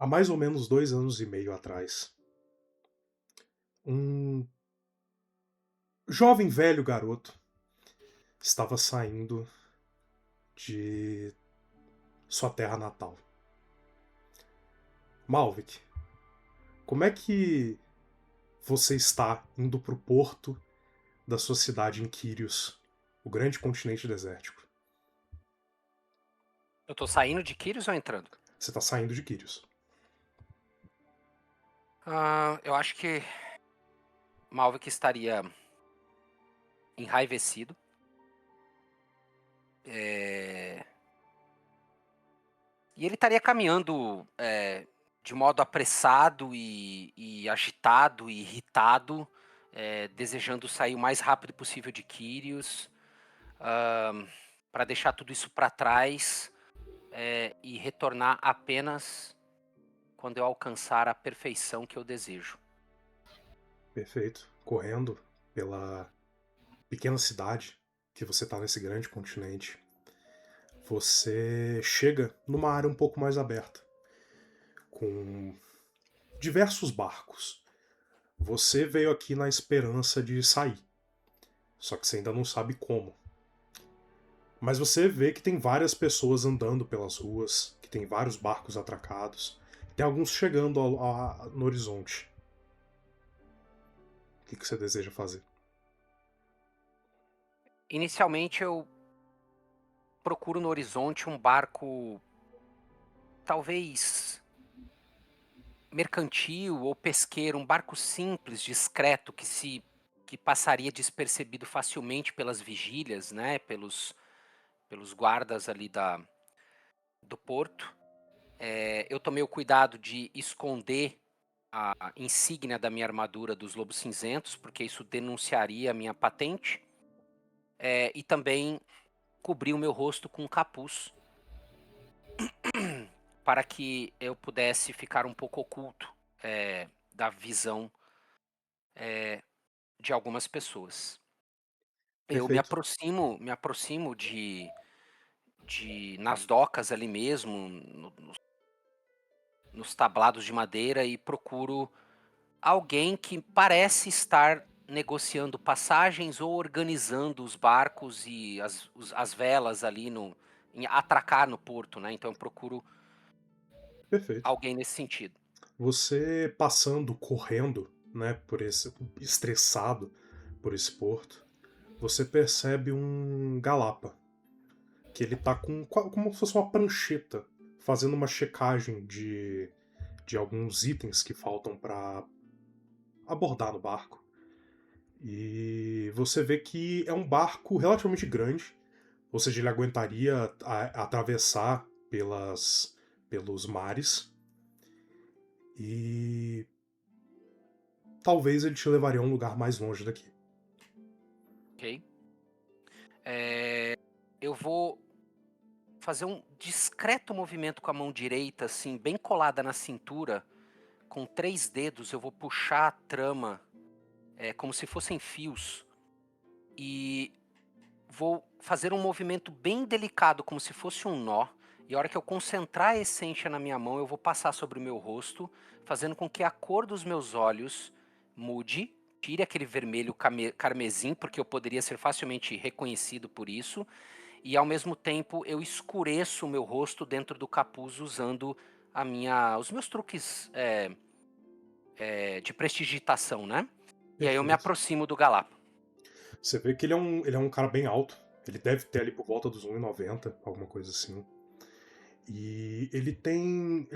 Há mais ou menos 2 anos e meio atrás, um jovem velho garoto estava saindo de sua terra natal. Malvik, como é que você está indo para o porto da sua cidade em Kyrios, o grande continente desértico? Eu tô saindo de Kyrios ou entrando? Você está saindo de Kyrios. Eu acho que Malvik estaria enraivecido. é, E ele estaria caminhando de modo apressado e agitado e irritado, desejando sair o mais rápido possível de Kyrios, para deixar tudo isso para trás, e retornar apenas quando eu alcançar a perfeição que eu desejo. Perfeito. Correndo pela pequena cidade que você está nesse grande continente, você chega numa área um pouco mais aberta, com diversos barcos. Você veio aqui na esperança de sair, só que você ainda não sabe como. Mas você vê que tem várias pessoas andando pelas ruas, que tem vários barcos atracados, tem alguns chegando no horizonte. O que você deseja fazer? Inicialmente eu procuro no horizonte um barco, talvez mercantil ou pesqueiro, um barco simples, discreto, que passaria despercebido facilmente pelas vigílias, né, pelos guardas ali do porto. Eu tomei o cuidado de esconder a insígnia da minha armadura dos lobos cinzentos, porque isso denunciaria a minha patente, e também cobri o meu rosto com um capuz para que eu pudesse ficar um pouco oculto da visão de algumas pessoas. Eu Perfeito. me aproximo de nas docas ali mesmo, nos tablados de madeira, e procuro alguém que parece estar negociando passagens ou organizando os barcos e as velas ali em atracar no porto, né? Então eu procuro Perfeito. alguém nesse sentido. Você passando, correndo, né, por esse, estressado por esse porto, você percebe um galapa, que ele tá com como se fosse uma prancheta, fazendo uma checagem de alguns itens que faltam para abordar no barco. E você vê que é um barco relativamente grande, ou seja, ele aguentaria atravessar pelos mares, e talvez ele te levaria a um lugar mais longe daqui. Ok? Eu vou fazer um discreto movimento com a mão direita, assim, bem colada na cintura, com 3 dedos. Eu vou puxar a trama, como se fossem fios, e vou fazer um movimento bem delicado, como se fosse um nó. E a hora que eu concentrar a essência na minha mão, eu vou passar sobre o meu rosto, fazendo com que a cor dos meus olhos mude, tire aquele vermelho carmesim, porque eu poderia ser facilmente reconhecido por isso, e ao mesmo tempo eu escureço o meu rosto dentro do capuz usando os meus truques de prestidigitação, né? E aí eu me Perfeito. aproximo do Galapa. Você vê que ele é um cara bem alto. Ele deve ter ali por volta dos 1,90, alguma coisa assim. E ele tem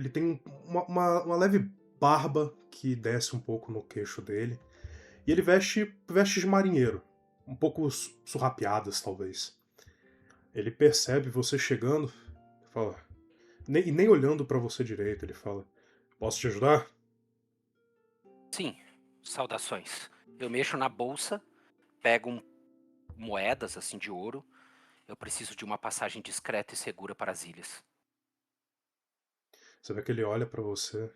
uma leve barba que desce um pouco no queixo dele. E ele veste vestes de marinheiro, um pouco surrapiadas, talvez. Ele percebe você chegando, fala, e nem olhando pra você direito, ele fala: Posso te ajudar? Sim, saudações. Eu mexo na bolsa, pego moedas assim de ouro. Eu preciso de uma passagem discreta e segura para as ilhas. Você vê que ele olha pra você.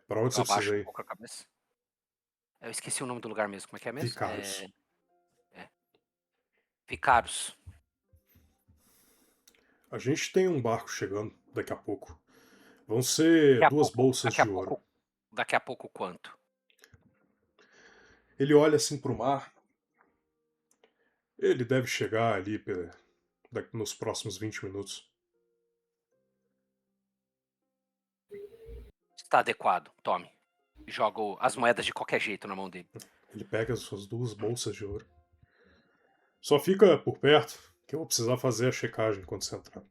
Pra onde Eu você abaixo precisa um ir? pouco a cabeça. Eu esqueci o nome do lugar mesmo. Como é que é mesmo? Vicaros. É Vicaros. A gente tem um barco chegando daqui a pouco. Vão ser Daqui a 2 pouco, bolsas de ouro. daqui a pouco quanto? Ele olha assim pro mar. Ele deve chegar ali nos próximos 20 minutos. Está adequado, tome. Jogo as moedas de qualquer jeito na mão dele. Ele pega as suas 2 bolsas de ouro. Só fica por perto, que eu vou precisar fazer a checagem quando você entrar.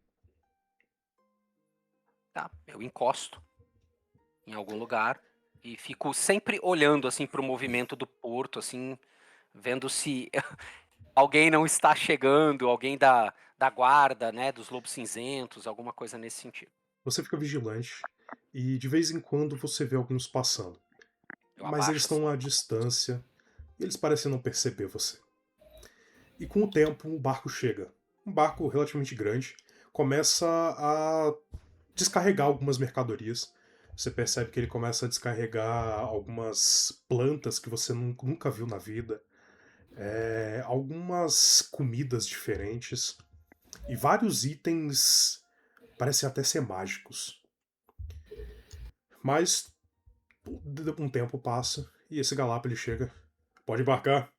Tá, eu encosto em algum lugar e fico sempre olhando assim para o movimento do porto, assim, vendo se alguém não está chegando, alguém da guarda, né, dos lobos cinzentos, alguma coisa nesse sentido. Você fica vigilante e de vez em quando você vê alguns passando. Eu Mas eles abaixo assim. estão à distância e eles parecem não perceber você. E com o tempo, o barco chega. Um barco relativamente grande começa a descarregar algumas mercadorias. Você percebe que ele começa a descarregar algumas plantas que você nunca viu na vida, algumas comidas diferentes e vários itens parecem até ser mágicos. Mas um tempo passa e esse Galapa ele chega. Pode embarcar.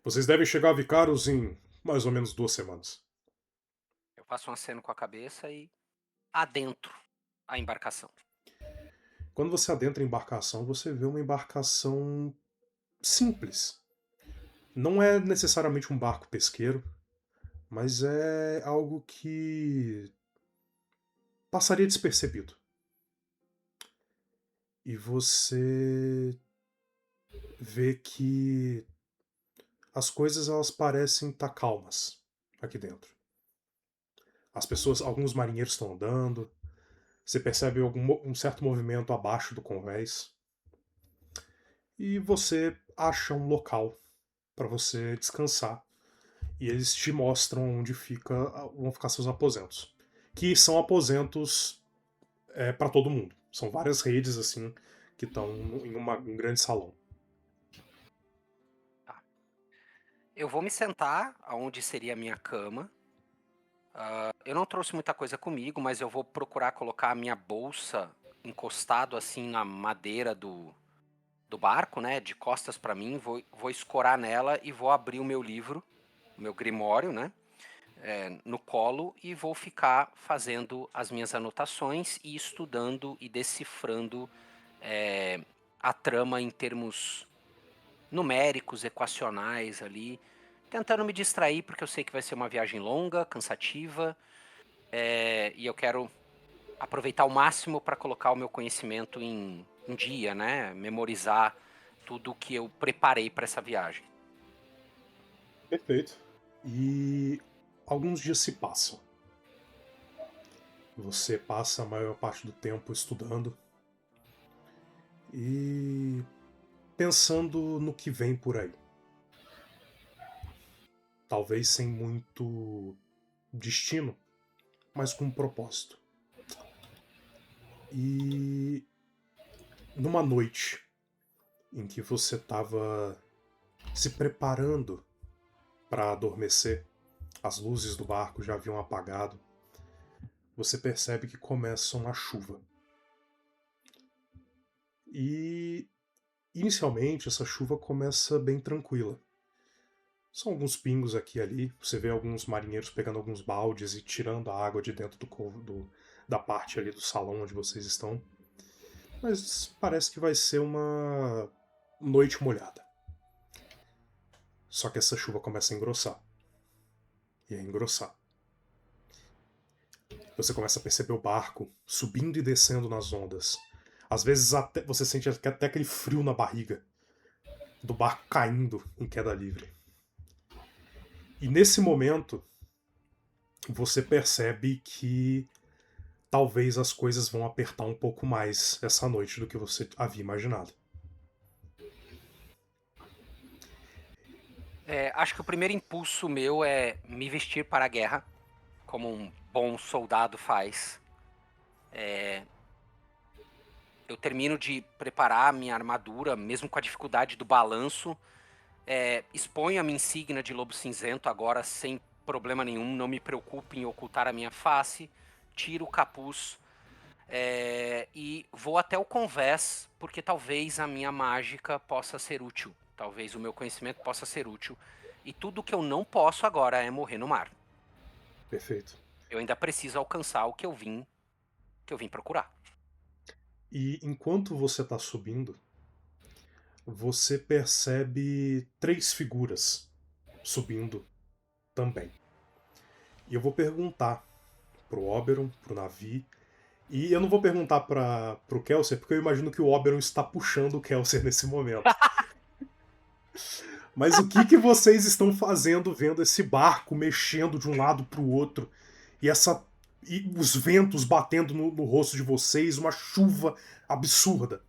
Vocês devem chegar a Vicaros em mais ou menos 2 semanas. Eu faço um aceno com a cabeça e adentro a embarcação. Quando você adentra a embarcação, você vê uma embarcação simples. Não é necessariamente um barco pesqueiro, mas é algo que passaria despercebido. E você vê que as coisas elas parecem estar calmas aqui dentro. As pessoas, alguns marinheiros estão andando, você percebe um certo movimento abaixo do convés e você acha um local para você descansar. E eles te mostram onde vão ficar seus aposentos, que são aposentos para todo mundo. São várias redes assim que estão em um grande salão. Tá. Eu vou me sentar aonde seria a minha cama. Eu não trouxe muita coisa comigo, mas eu vou procurar colocar a minha bolsa encostado assim na madeira do barco, né, de costas para mim, vou escorar nela e vou abrir o meu livro, o meu grimório, né, no colo e vou ficar fazendo as minhas anotações e estudando e decifrando a trama em termos numéricos, equacionais ali, tentando me distrair porque eu sei que vai ser uma viagem longa, cansativa, e eu quero aproveitar ao máximo para colocar o meu conhecimento em dia, né? Memorizar tudo que eu preparei para essa viagem. Perfeito. E alguns dias se passam. Você passa a maior parte do tempo estudando e pensando no que vem por aí. Talvez sem muito destino, mas com um propósito. E numa noite em que você estava se preparando para adormecer, as luzes do barco já haviam apagado, você percebe que começa uma chuva. E inicialmente essa chuva começa bem tranquila. São alguns pingos aqui e ali. Você vê alguns marinheiros pegando alguns baldes e tirando a água de dentro da parte ali do salão onde vocês estão. Mas parece que vai ser uma noite molhada. Só que essa chuva começa a engrossar. E a engrossar. Você começa a perceber o barco subindo e descendo nas ondas. Às vezes até, você sente até aquele frio na barriga do barco caindo em queda livre. E nesse momento, você percebe que talvez as coisas vão apertar um pouco mais essa noite do que você havia imaginado. Acho que o primeiro impulso meu é me vestir para a guerra, como um bom soldado faz. Eu termino de preparar a minha armadura, mesmo com a dificuldade do balanço. Exponho a minha insígnia de lobo cinzento agora sem problema nenhum, não me preocupe em ocultar a minha face. Tiro o capuz, E vou até o convés, porque talvez a minha mágica possa ser útil. Talvez o meu conhecimento possa ser útil. E tudo que eu não posso agora é morrer no mar. Perfeito. Eu ainda preciso alcançar o que eu vim procurar. E enquanto você tá subindo, você percebe 3 figuras subindo também. E eu vou perguntar pro Oberon, pro Navi. E eu não vou perguntar pro Kelser, porque eu imagino que o Oberon está puxando o Kelser nesse momento. Mas o que vocês estão fazendo vendo esse barco mexendo de um lado pro outro? E e os ventos batendo no rosto de vocês, uma chuva absurda.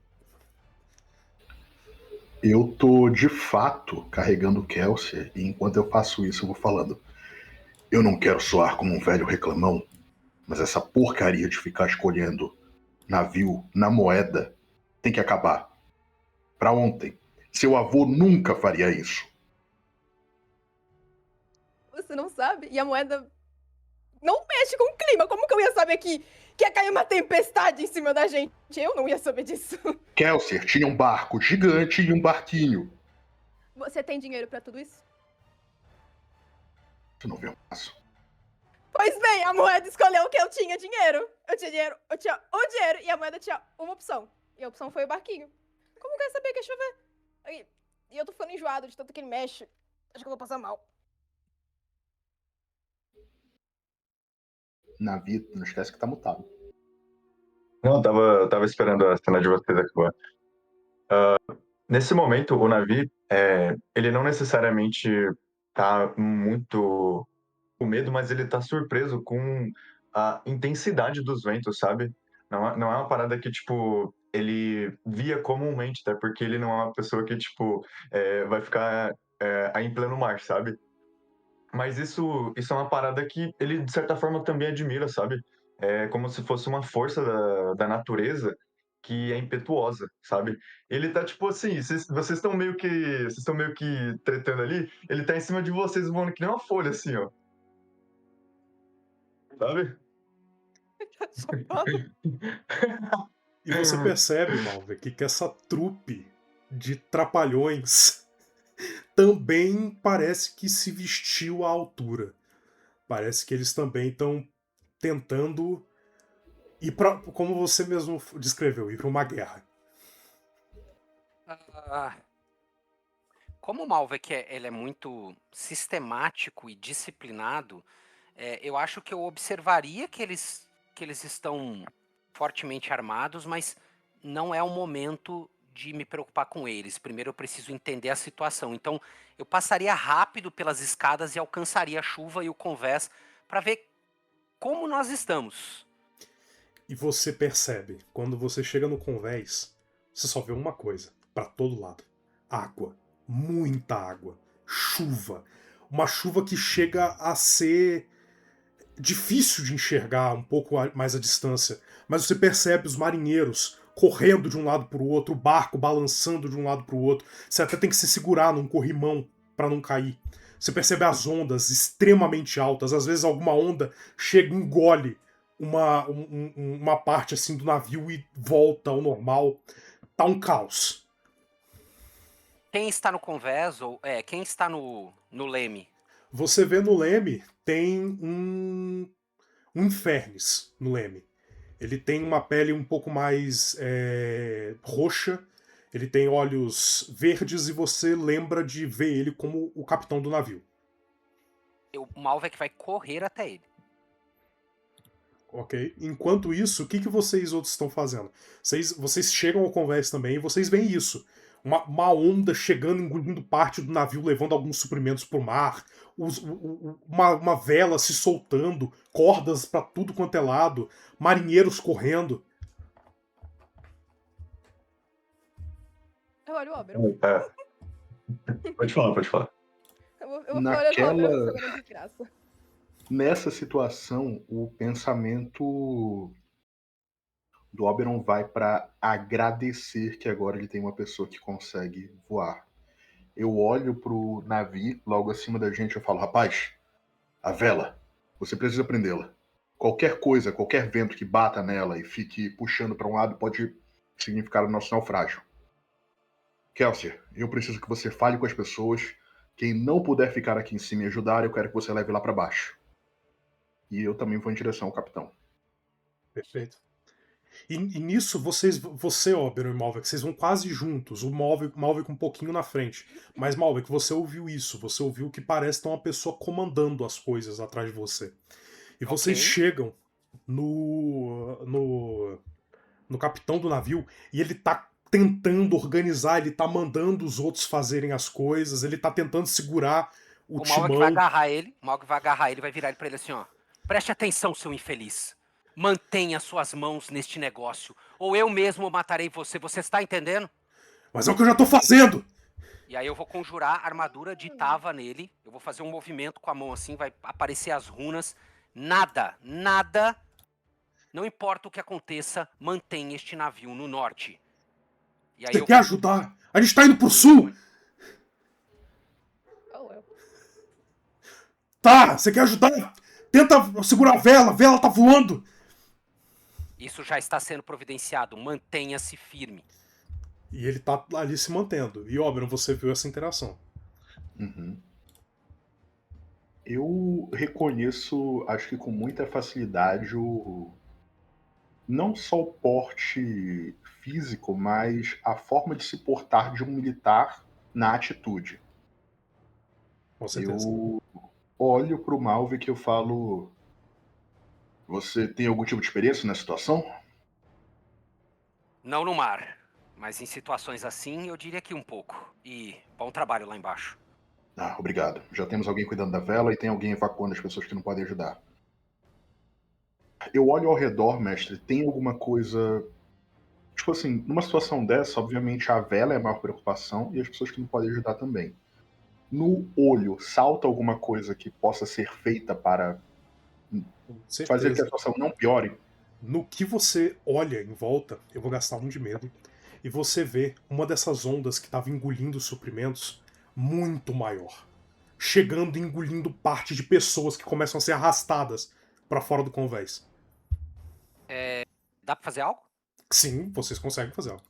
Eu tô de fato carregando o Kelsier, e enquanto eu faço isso, eu vou falando. Eu não quero soar como um velho reclamão, mas essa porcaria de ficar escolhendo navio na moeda tem que acabar. Pra ontem. Seu avô nunca faria isso. Você não sabe? E a moeda não mexe com o clima. Como que eu ia saber que ia cair uma tempestade em cima da gente? Eu não ia saber disso. Kelsier tinha um barco gigante e um barquinho. Você tem dinheiro pra tudo isso? Você não vê um passo. Pois bem, a moeda escolheu que eu tinha dinheiro. Eu tinha dinheiro, eu tinha o dinheiro e a moeda tinha uma opção. E a opção foi o barquinho. Como que eu ia saber que ia chover? E eu tô ficando enjoado de tanto que ele mexe. Acho que eu vou passar mal. Navi, não esquece que tá mutado. Não, eu tava esperando a cena de vocês acabar. Nesse momento, o Navi, ele não necessariamente tá muito com medo, mas ele tá surpreso com a intensidade dos ventos, sabe? Não é uma parada que, tipo, ele via comumente, até porque ele não é uma pessoa que, tipo, vai ficar aí em pleno mar, sabe? Mas isso é uma parada que ele, de certa forma, também admira, sabe? É como se fosse uma força da natureza que é impetuosa, sabe? Ele tá tipo assim, vocês estão meio que tretando ali, ele tá em cima de vocês voando que nem uma folha, assim, ó. Sabe? Tá chapando? E você percebe, Malve, que essa trupe de trapalhões também parece que se vestiu à altura. Parece que eles também estão tentando ir para, como você mesmo descreveu, ir para uma guerra. Ah, como o Malvek ele é muito sistemático e disciplinado, eu acho que eu observaria que eles estão fortemente armados, mas não é o momento de me preocupar com eles. Primeiro eu preciso entender a situação. Então eu passaria rápido pelas escadas e alcançaria a chuva e o convés para ver como nós estamos. E você percebe, quando você chega no convés, você só vê uma coisa, para todo lado: água, muita água, chuva. Uma chuva que chega a ser difícil de enxergar um pouco mais à distância, mas você percebe os marinheiros correndo de um lado para o outro, o barco balançando de um lado para o outro. Você até tem que se segurar num corrimão para não cair. Você percebe as ondas extremamente altas, às vezes alguma onda chega e engole uma parte assim do navio e volta ao normal. Tá um caos. Quem está no convés, quem está no leme? Você vê no leme, tem um Infernis no leme. Ele tem uma pele um pouco mais roxa, ele tem olhos verdes e você lembra de ver ele como o capitão do navio. O Malvek vai correr até ele. Ok? Enquanto isso, o que vocês outros estão fazendo? Vocês chegam ao convés também e vocês veem isso. Uma onda chegando, engolindo parte do navio, levando alguns suprimentos pro mar. Uma vela se soltando, cordas para tudo quanto é lado, marinheiros correndo. Eu olho o Oberon. Pode falar, pode falar. Eu vou ficar olhando o Oberon Naquela- jogando desgraça. Nessa situação, o pensamento do Oberon vai para agradecer que agora ele tem uma pessoa que consegue voar. Eu olho pro Navi logo acima da gente e eu falo: rapaz, a vela, você precisa prendê-la. Qualquer coisa, qualquer vento que bata nela e fique puxando para um lado pode significar o nosso naufrágio. Kelsey, eu preciso que você fale com as pessoas. Quem não puder ficar aqui em cima e ajudar, eu quero que você leve lá para baixo. E eu também vou em direção ao capitão. Perfeito. E nisso, você, Oberon e Malvik, vocês vão quase juntos. O Malvik um pouquinho na frente. Mas, Malvik, você ouviu isso. Você ouviu que parece ter uma pessoa comandando as coisas atrás de você. E vocês Ok. chegam no capitão do navio e ele tá tentando organizar, ele tá mandando os outros fazerem as coisas, ele tá tentando segurar o O Malvik vai timão. agarrar ele. O Malvik vai agarrar ele e vai virar ele pra ele assim, ó. Preste atenção, seu infeliz. Mantenha suas mãos neste negócio. Ou eu mesmo matarei você. Você está entendendo? Mas é o que eu já tô fazendo! E aí eu vou conjurar a armadura de Tava nele. Eu vou fazer um movimento com a mão assim, vai aparecer as runas. Nada, não importa o que aconteça, mantém este navio no norte. E aí Você eu quer vou... ajudar? A gente tá indo pro sul! Oh, well. Tá, você quer ajudar? Tenta segurar a vela tá voando! Isso já está sendo providenciado, mantenha-se firme. E ele tá ali se mantendo. E, Oberon, você viu essa interação. Uhum. Eu reconheço, acho que com muita facilidade, não só o porte físico, mas a forma de se portar de um militar na atitude. Com certeza. Eu olho pro Malvik e eu falo: Você tem algum tipo de experiência nessa situação? Não no mar, mas em situações assim eu diria que um pouco. E bom trabalho lá embaixo. Ah, obrigado. Já temos alguém cuidando da vela e tem alguém evacuando as pessoas que não podem ajudar. Eu olho ao redor, mestre, tem alguma coisa. Tipo assim, numa situação dessa, obviamente a vela é a maior preocupação e as pessoas que não podem ajudar também. No olho, salta alguma coisa que possa ser feita para Com fazer que a certeza. situação não piore? No que você olha em volta, eu vou gastar um de medo, e você vê uma dessas ondas que estava engolindo os suprimentos muito maior. Chegando e engolindo parte de pessoas que começam a ser arrastadas para fora do convés. Dá pra fazer algo? Sim, vocês conseguem fazer algo.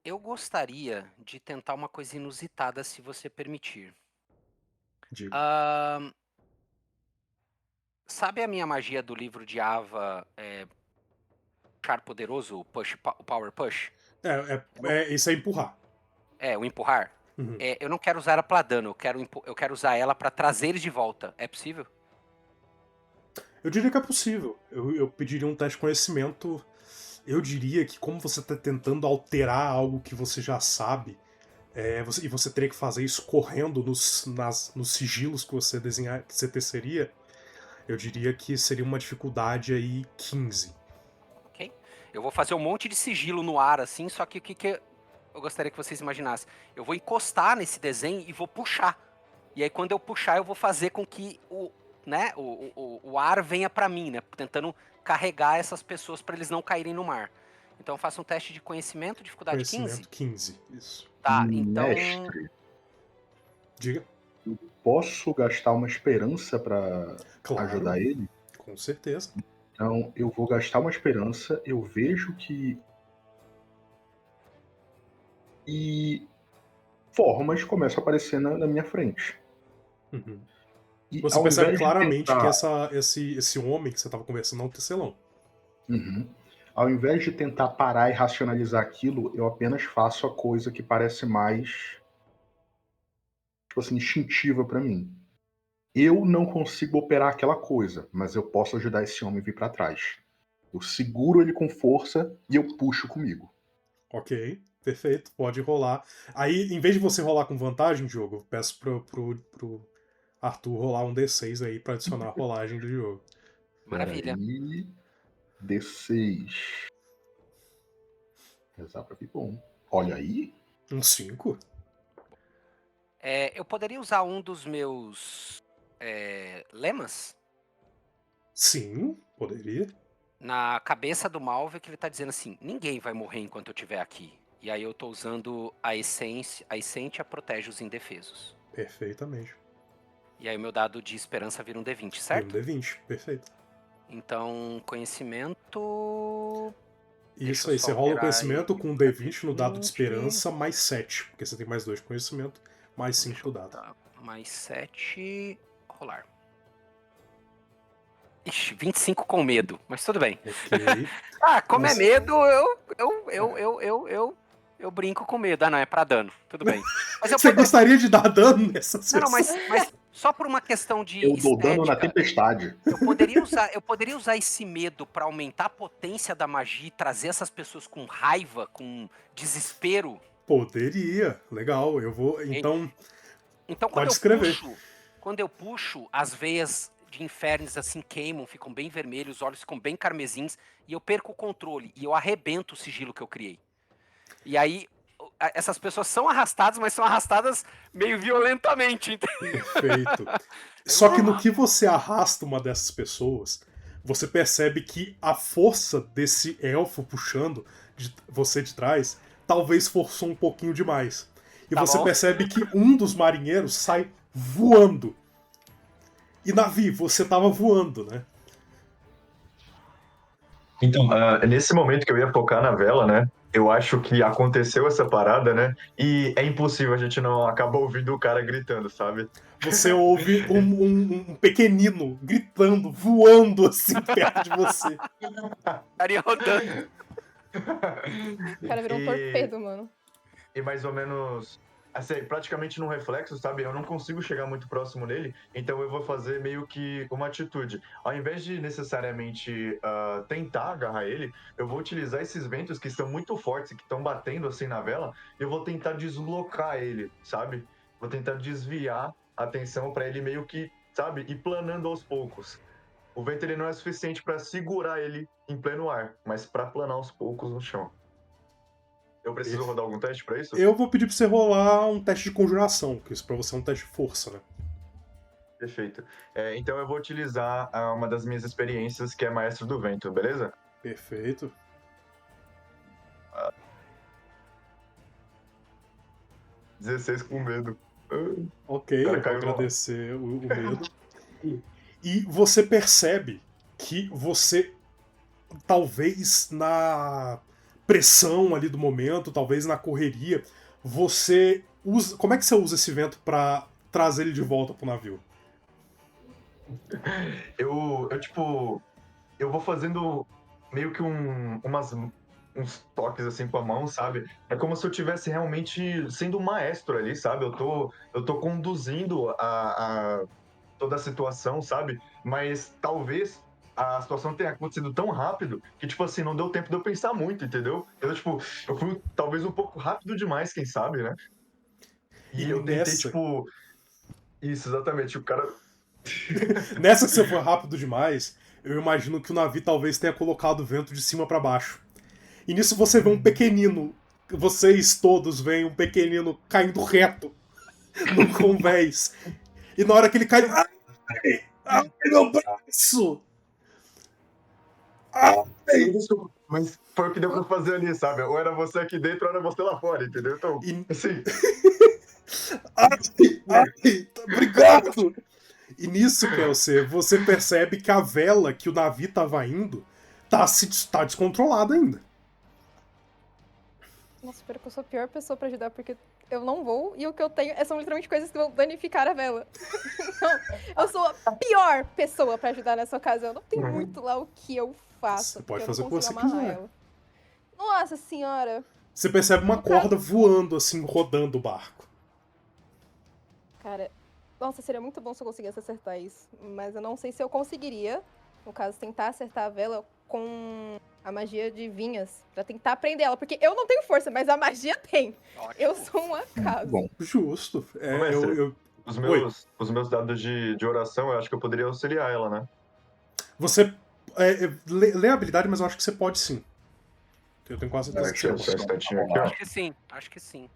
Eu gostaria de tentar uma coisa inusitada, se você permitir. Digo. Ahn, Sabe a minha magia do livro de Ava, Puxar Poderoso, o Power Push? Isso é empurrar. O empurrar? Uhum. Eu não quero usar ela pra dano, eu quero usar ela pra trazer eles de volta. É possível? Eu diria que é possível. Eu pediria um teste de conhecimento. Eu diria que, como você está tentando alterar algo que você já sabe, e você teria que fazer isso correndo nos sigilos que você desenhar, que você teceria, eu diria que seria uma dificuldade aí 15. Ok. Eu vou fazer um monte de sigilo no ar, assim, só que o que eu gostaria que vocês imaginassem? Eu vou encostar nesse desenho e vou puxar. E aí, quando eu puxar, eu vou fazer com que o ar venha pra mim, né? Tentando carregar essas pessoas pra eles não caírem no mar. Então, eu faço um teste de conhecimento, dificuldade 15. Conhecimento 15, isso. Tá, então... Mestre, Diga. posso gastar uma esperança para Claro, ajudar ele? com certeza. Então, eu vou gastar uma esperança. Eu vejo que. E formas começam a aparecer na minha frente. Uhum. E Você ao percebe invés de claramente que tentar. esse homem que você estava conversando é um tecelão. Uhum. Ao invés de tentar parar e racionalizar aquilo, eu apenas faço a coisa que parece mais, tipo assim, instintiva para mim. Eu não consigo operar aquela coisa, mas eu posso ajudar esse homem a vir para trás. Eu seguro ele com força e eu puxo comigo. Ok, perfeito, pode rolar. Aí, em vez de você rolar com vantagem, Diogo, eu peço pro Arthur rolar um D6 aí pra adicionar a rolagem do jogo. Maravilha. Peraí. D6. Rezar pra vir bom. Olha aí. Um 5? Eu poderia usar um dos meus lemas Sim, poderia. na cabeça do Malvik, que ele tá dizendo assim: ninguém vai morrer enquanto eu estiver aqui. E aí eu tô usando a essência protege os indefesos. Perfeitamente. E aí o meu dado de esperança vira um D20, Vira um certo? D20, perfeito. Então, conhecimento... Deixa Isso eu aí, só você rola o alterar conhecimento aí. com um D20 no dado de 20. esperança, mais 7. Porque você tem mais 2 de conhecimento, mais 5 Deixa do eu dado. botar mais 7. Rolar. Ixi, 25 com medo, mas tudo bem. Ok. Ah, como Mas- é medo, eu brinco com medo. Ah, não, é pra dano. Tudo bem. Mas eu Você poderia... gostaria de dar dano nessas Não, pessoas? mas só por uma questão de Eu dou dano na estética, tempestade. eu poderia usar esse medo pra aumentar a potência da magia e trazer essas pessoas com raiva, com desespero. Poderia. Legal, eu vou. Então, Então pode escrever. quando eu puxo, as veias de Infernes assim queimam, ficam bem vermelhos, os olhos ficam bem carmesins e eu perco o controle e eu arrebento o sigilo que eu criei. E aí essas pessoas são arrastadas, mas são arrastadas meio violentamente. Perfeito. Só que no que você arrasta uma dessas pessoas, você percebe que a força desse elfo puxando você de trás talvez forçou um pouquinho demais. E Tá você bom. percebe que um dos marinheiros sai voando. E Navi, você tava voando, né? Então, nesse momento que eu ia focar na vela, né? Eu acho que aconteceu essa parada, né? E é impossível a gente não acabar ouvindo o cara gritando, sabe? Você ouve um pequenino gritando, voando assim perto de você. Estaria rodando. O cara virou um torpedo, mano. E mais ou menos, assim, praticamente num reflexo, sabe? Eu não consigo chegar muito próximo nele, então eu vou fazer meio que uma atitude. Ao invés de necessariamente tentar agarrar ele, eu vou utilizar esses ventos que estão muito fortes e que estão batendo assim na vela, e eu vou tentar deslocar ele, sabe? Vou tentar desviar a atenção para ele meio que, sabe, ir planando aos poucos. O vento ele não é suficiente para segurar ele em pleno ar, mas para planar aos poucos no chão. Eu preciso rodar algum teste para isso? Eu vou pedir pra você rolar um teste de conjuração, que isso pra você é um teste de força, né? Perfeito. Então eu vou utilizar uma das minhas experiências, que é Maestro do Vento, beleza? Perfeito. Ah. 16 com medo. Ok, Cara, eu vou caiu no- agradecer o medo. E você percebe que você, talvez na pressão ali do momento, talvez na correria, você usa. Como é que você usa esse vento pra trazer ele de volta pro navio? Eu vou fazendo meio que uns toques assim com a mão, sabe? É como se eu tivesse realmente sendo um maestro ali, sabe? Eu tô conduzindo toda a situação, sabe? Mas talvez a situação tenha acontecido tão rápido que, tipo assim, não deu tempo de eu pensar muito, entendeu? Eu fui talvez um pouco rápido demais, quem sabe, né? E E eu tentei, nessa, tipo. Isso, exatamente. O cara. nessa que você foi rápido demais, eu imagino que o navio talvez tenha colocado o vento de cima pra baixo. E nisso você vê um pequenino, vocês todos veem um pequenino caindo reto no convés. E na hora que ele cai. Ai, meu braço! Ai! Desculpa, mas foi o que deu pra fazer ali, sabe? Ou era você aqui dentro, ou era você lá fora, entendeu? Então, E- assim. Ai, obrigado! E nisso, Kelsey, você percebe que a vela que o navio tava indo tá descontrolada ainda. Nossa, espero que eu sou a pior pessoa pra ajudar, porque eu não vou e o que eu tenho são literalmente coisas que vão danificar a vela. Então, eu sou a pior pessoa pra ajudar nessa ocasião. Não tem muito lá o que eu faço. Você pode porque fazer eu o não que você consigo amarrar quiser. ela. Nossa senhora. Você percebe uma corda voando, assim, rodando o barco. Cara, nossa, seria muito bom se eu conseguisse acertar isso. Mas eu não sei se eu conseguiria, no caso, tentar acertar a vela com a magia de vinhas. Pra tentar prender ela. Porque eu não tenho força, mas a magia tem. Ótimo. Eu sou um acaso. Bom, Justo. Ô, mestre. Os Oi. meus dados de oração, eu acho que eu poderia auxiliar ela, né? Você lê a habilidade, mas eu acho que você pode sim. Eu tenho quase certeza que Deixa eu você só um pode. instantinho aqui, ó. Acho que sim.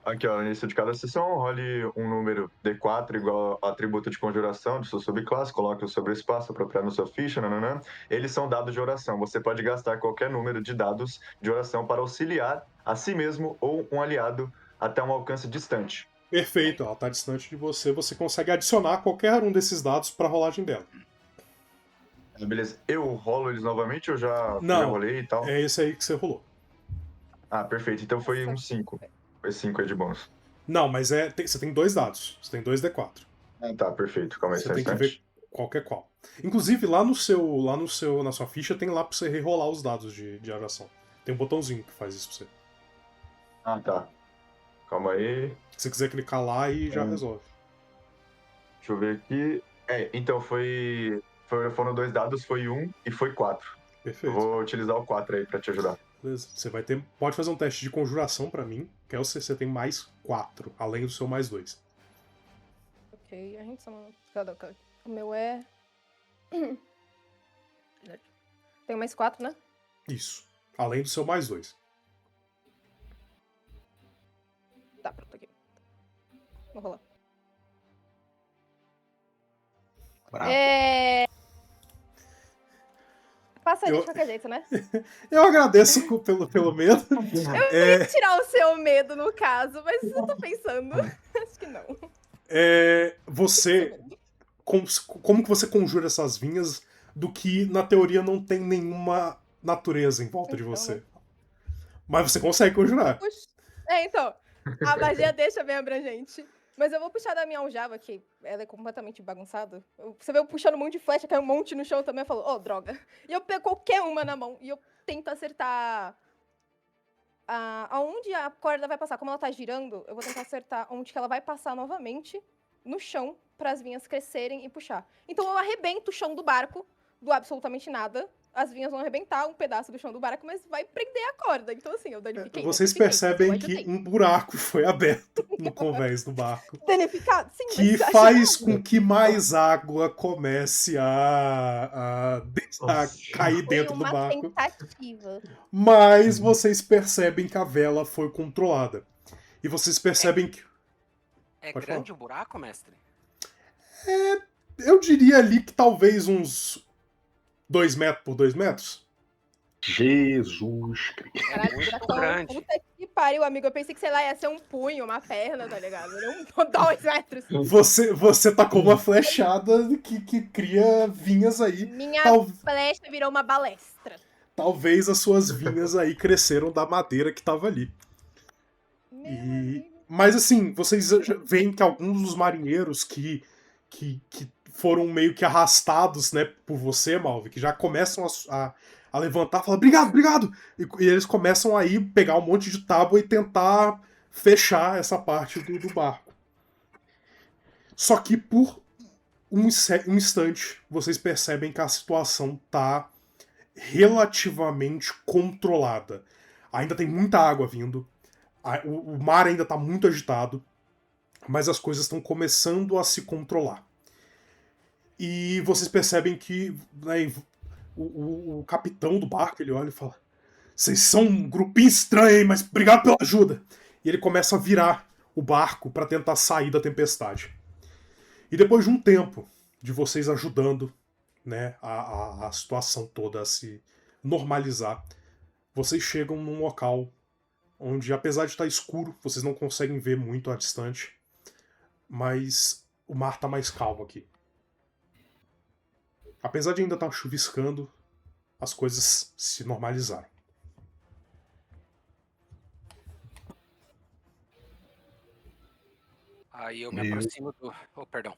Aqui, ó, no início de cada sessão, role um número D4 igual ao atributo de conjuração de sua subclasse, coloque o sobre o espaço apropriado na sua ficha, nananã. Eles são dados de oração. Você pode gastar qualquer número de dados de oração para auxiliar a si mesmo ou um aliado até um alcance distante. Perfeito, ela tá distante de você. Você consegue adicionar qualquer um desses dados pra rolagem dela. Beleza. Eu rolo eles novamente ou já Não, rolei e tal? é esse aí que você rolou. Ah, perfeito. Então foi Nossa. um 5. Foi 5 aí de bônus. Não, mas você tem 2 dados. Você tem 2 D4. Ah, tá, perfeito. Calma aí, Você só um tem que ver instante. qual que é qual. Inclusive, na sua ficha tem lá pra você rerolar os dados de aviação. Tem um botãozinho que faz isso pra você. Ah, tá. Calma aí. Se você quiser clicar lá e já Hum. resolve. Deixa eu ver aqui. Então foram 2 dados, foi 1 e foi 4. Eu Perfeito. vou utilizar o 4 aí pra te ajudar. Beleza. Você vai ter. Pode fazer um teste de conjuração pra mim, que é você tem mais 4, além do seu mais 2. Ok, a gente só... Cadê? O meu é... Tem mais 4, né? Isso. Além do seu mais 2. Tá, pronto, aqui. Vou rolar. Bravo. Passaria Eu- de qualquer jeito, né? Eu agradeço pelo medo. É, Tirar o seu medo, no caso, mas eu tô pensando. Acho que não. você. Como que você conjura essas vinhas do que, na teoria, não tem nenhuma natureza em volta de Então, você? né? Mas você consegue conjurar. Então, a magia deixa bem abrangente. Mas eu vou puxar da minha aljava, que ela é completamente bagunçada. Você vê eu puxando um monte de flecha, cai um monte no chão também, eu falo, oh, droga. E eu pego qualquer uma na mão e eu tento acertar aonde a corda vai passar. Como ela tá girando, eu vou tentar acertar onde que ela vai passar novamente no chão, para as vinhas crescerem e puxar. Então eu arrebento o chão do barco, do absolutamente nada. As vinhas vão arrebentar um pedaço do chão do barco, mas vai prender a corda. Então, assim, eu danifiquei. Vocês danifiquei, mas percebem eu que ajudei. um buraco foi aberto no convés do barco. Danificado? Sim, Que mas faz ajudado. com que mais água comece a cair Foi dentro do uma barco. tentativa. Mas vocês percebem que a vela foi controlada. E vocês percebem que. É Pode grande o buraco, mestre? Eu diria ali que talvez uns 2 metros por 2 metros. Jesus Cristo. Caralho, Muito buracão. grande. Puta que pariu, amigo. Eu pensei que, sei lá, ia ser um punho, uma perna, tá ligado? Era 2 metros. Você tacou uma flechada que cria vinhas aí. Minha flecha virou uma balestra. Talvez as suas vinhas aí cresceram da madeira que tava ali. Meu amigo. Mas assim, vocês veem que alguns dos marinheiros que foram meio que arrastados, né, por você, Malve, que já começam a levantar, falar obrigado, obrigado! E eles começam aí pegar um monte de tábua e tentar fechar essa parte do barco. Só que por um instante, vocês percebem que a situação tá relativamente controlada. Ainda tem muita água vindo, o mar ainda tá muito agitado, mas as coisas estão começando a se controlar. E vocês percebem que, né, o capitão do barco, ele olha e fala: vocês são um grupinho estranho, mas obrigado pela ajuda. E ele começa a virar o barco para tentar sair da tempestade. E depois de um tempo de vocês ajudando, né, a situação toda a se normalizar, vocês chegam num local onde, apesar de estar escuro, vocês não conseguem ver muito à distante, mas o mar está mais calmo aqui. Apesar de ainda estar chuviscando, as coisas se normalizaram. Aí eu me aproximo do... Oh, perdão.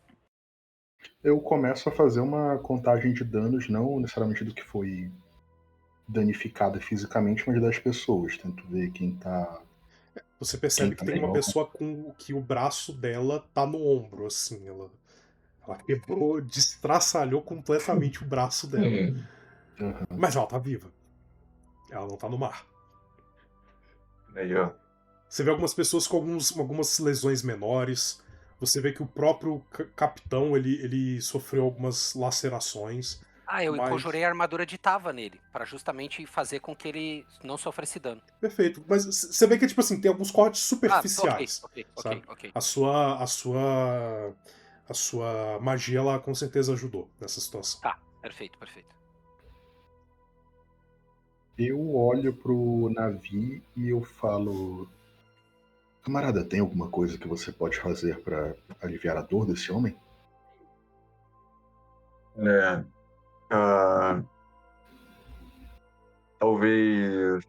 Eu começo a fazer uma contagem de danos, não necessariamente do que foi danificado fisicamente, mas das pessoas. Tento ver quem tá. Você percebe que tem uma pessoa com que o braço dela tá no ombro, assim. Ela quebrou, destraçalhou completamente o braço dela. Mas ela tá viva. Ela não tá no mar. Aí, ó. Você vê algumas pessoas com algumas lesões menores. Você vê que o próprio capitão, ele sofreu algumas lacerações. Eu mas... conjurei a armadura de Tava nele, para justamente fazer com que ele não sofresse dano. Perfeito. Mas você vê que, tipo assim, tem alguns cortes superficiais. Ok. A sua magia, ela com certeza ajudou nessa situação. Tá, perfeito. Eu olho pro navio e eu falo: camarada, tem alguma coisa que você pode fazer para aliviar a dor desse homem? Ah, talvez.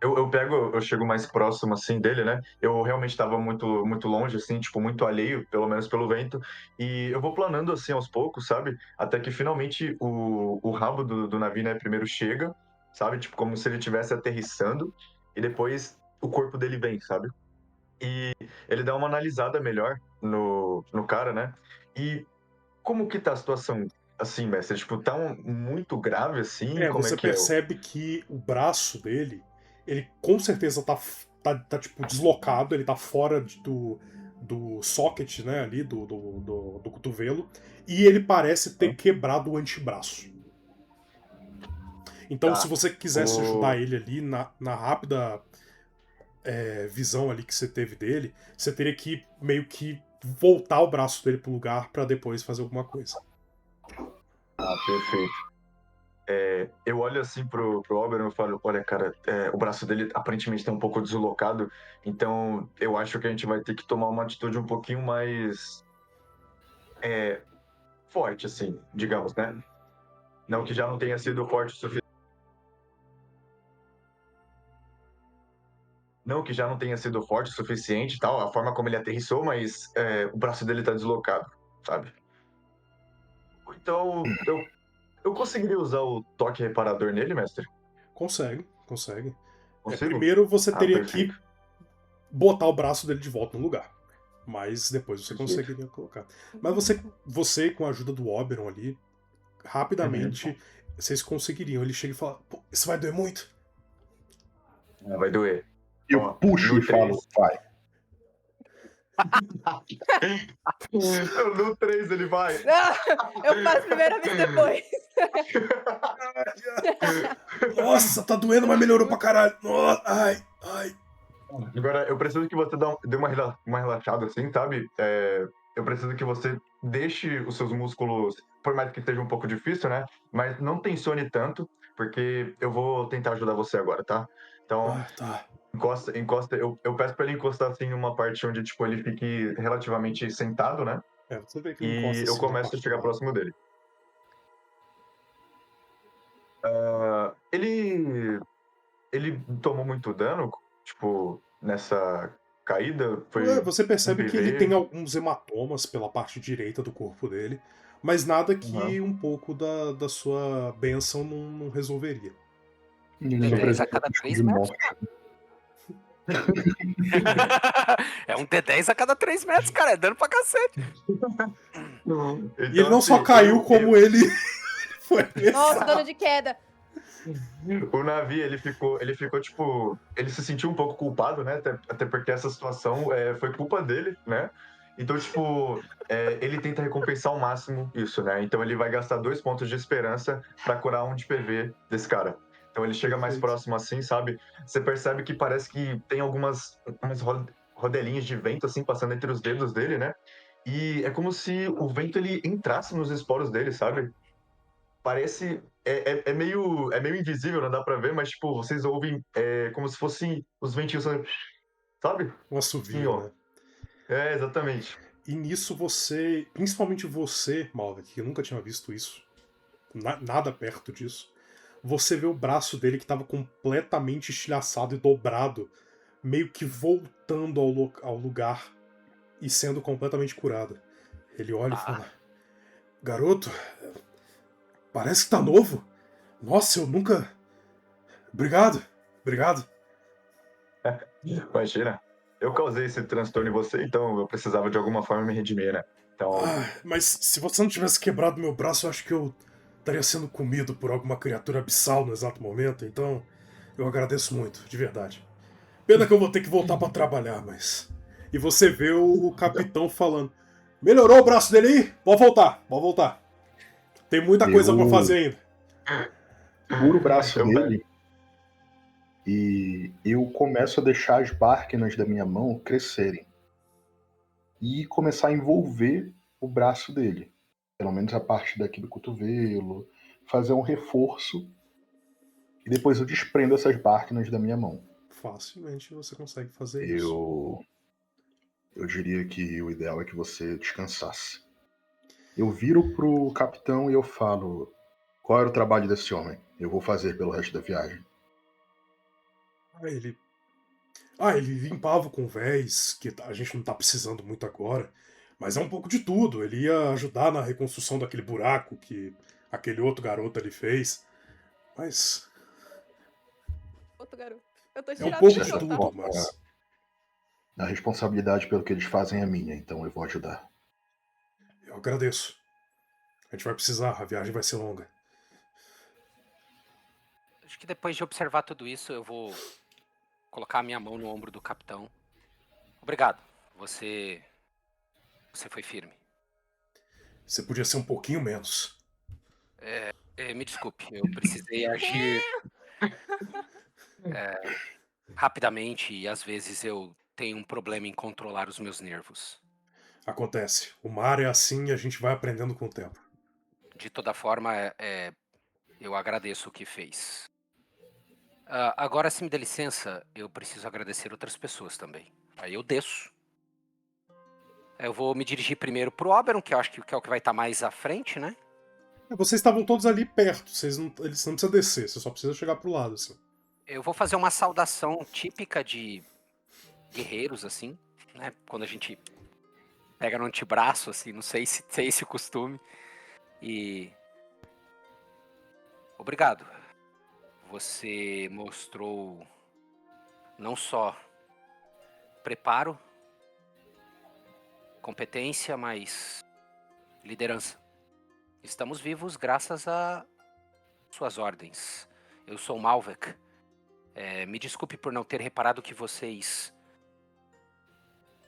Eu chego mais próximo, assim, dele, né? Eu realmente tava muito, muito longe, assim, tipo, muito alheio, pelo menos pelo vento. E eu vou planando, assim, aos poucos, sabe? Até que finalmente o rabo do navio, né, primeiro chega, sabe? Tipo, como se ele estivesse aterrissando. E depois o corpo dele vem, sabe? E ele dá uma analisada melhor no cara, né? E como que tá a situação, assim, mestre? Tipo, tá muito grave, assim? Como é Você que é? percebe que o braço dele, ele com certeza tá tipo, deslocado, ele tá fora do socket, né, ali, do cotovelo, e ele parece ter quebrado o antebraço. Então, se Tá. você quisesse O... ajudar ele ali na rápida visão ali que você teve dele, você teria que meio que voltar o braço dele pro lugar pra depois fazer alguma coisa. Ah, perfeito. Eu olho assim pro Oberon e falo, olha, cara, o braço dele aparentemente tá um pouco deslocado, então eu acho que a gente vai ter que tomar uma atitude um pouquinho mais forte, assim, digamos, né? Não que já não tenha sido forte o suficiente. Não que já não tenha sido forte o suficiente, tal, a forma como ele aterrissou, mas o braço dele tá deslocado, sabe? Então, eu conseguiria usar o toque reparador nele, mestre? Consegue, consegue. Consigo? Primeiro você Ah, teria perfeito. que botar o braço dele de volta no lugar. Mas depois você Perfeito. conseguiria colocar. Mas você com a ajuda do Oberon ali, Uhum. rapidamente, vocês conseguiriam. Ele chega e fala: Pô, isso vai doer muito? Vai doer. Eu Ó, puxo e no 3. falo, vai. No 3 ele vai. Eu faço primeiro, aviso depois. Nossa, tá doendo, mas melhorou pra caralho. Nossa, ai, ai. Agora, eu preciso que você dê uma relaxada assim, sabe? Eu preciso que você deixe os seus músculos, por mais que esteja um pouco difícil, né? Mas não tensione tanto, porque eu vou tentar ajudar você agora, tá? Então, Ah, tá. encosta. Eu peço pra ele encostar assim em uma parte onde, tipo, ele fique relativamente sentado, né? Você vê que ele E encosta eu assim na começo a parte do chegar lado. próximo dele. Ele tomou muito dano, tipo, nessa caída? Foi Você um percebe que ele tem PV? alguns hematomas pela parte direita do corpo dele, mas nada Uhum. que um pouco da sua benção não resolveria. Ele não D10 a apresenta cada risco 3 de metros. morte. É um D10 a cada 3 metros, cara. É dano pra cacete. E ele Então, não só assim, caiu, como ele foi Nossa, dano arremessado. de queda. o Navi, ele ficou, tipo, ele se sentiu um pouco culpado, né? Até porque essa situação foi culpa dele, né? Então, tipo, ele tenta recompensar ao máximo isso, né? Então ele vai gastar 2 pontos de esperança pra curar um de PV desse cara. Então ele chega mais Perfeito. próximo assim, sabe? Você percebe que parece que tem umas rodelinhas de vento, assim, passando entre os dedos dele, né? E é como se o vento ele entrasse nos esporos dele, sabe? Parece. É meio invisível, não dá pra ver, mas, tipo, vocês ouvem como se fossem os ventinhos, sabe? Um Sim, assovio, ó. né? Exatamente. E nisso você, principalmente você, Malvik, que eu nunca tinha visto isso, nada perto disso, você vê o braço dele que estava completamente estilhaçado e dobrado, meio que voltando ao lugar e sendo completamente curado. Ele olha e fala: Garoto, parece que tá novo. Nossa, eu nunca. Obrigado, obrigado. Imagina. Eu causei esse transtorno em você, então eu precisava de alguma forma me redimir, né? Então, Mas se você não tivesse quebrado meu braço, eu acho que eu estaria sendo comido por alguma criatura abissal no exato momento, então eu agradeço muito, de verdade. Pena que eu vou ter que voltar pra trabalhar, mas. E você vê o capitão falando: Melhorou o braço dele aí? Pode voltar, pode voltar. Tem muita coisa pra Eu fazer ainda. seguro o braço eu pego. dele e eu começo a deixar as bárquinas da minha mão crescerem e começar a envolver o braço dele, pelo menos a parte daqui do cotovelo, fazer um reforço e depois eu desprendo essas bárquinas da minha mão. Facilmente você consegue fazer isso. Eu diria que o ideal é que você descansasse. Eu viro pro capitão e eu falo: Qual era o trabalho desse homem? Eu vou fazer pelo resto da viagem. Ele. Ele limpava o convés, que a gente não tá precisando muito agora. Mas é um pouco de tudo. Ele ia ajudar na reconstrução daquele buraco que aquele outro garoto ali fez. Mas Outro garoto. Eu tô é um estirada pouco no De de chão, certa tá? tudo, forma, mas. a responsabilidade pelo que eles fazem é minha, então eu vou ajudar. Eu agradeço. A gente vai precisar, a viagem vai ser longa. Acho que depois de observar tudo isso, eu vou colocar a minha mão no ombro do capitão. Obrigado. Você foi firme. Você podia ser um pouquinho menos. Me desculpe, eu precisei agir rapidamente e às vezes eu tenho um problema em controlar os meus nervos. Acontece. O mar é assim e a gente vai aprendendo com o tempo. De toda forma, eu agradeço o que fez. Agora, se me dê licença, eu preciso agradecer outras pessoas também. Aí eu desço. Eu vou me dirigir primeiro pro Oberon, que eu acho que é o que vai estar mais à frente, né? Vocês estavam todos ali perto, eles não precisam descer, você só precisa chegar pro lado, assim. Eu vou fazer uma saudação típica de guerreiros, assim, né? Quando a gente pega no antebraço, assim, não sei se é esse o costume. E. Obrigado. Você mostrou não só preparo, competência, mas liderança. Estamos vivos graças a suas ordens. Eu sou Malvek. Me desculpe por não ter reparado que vocês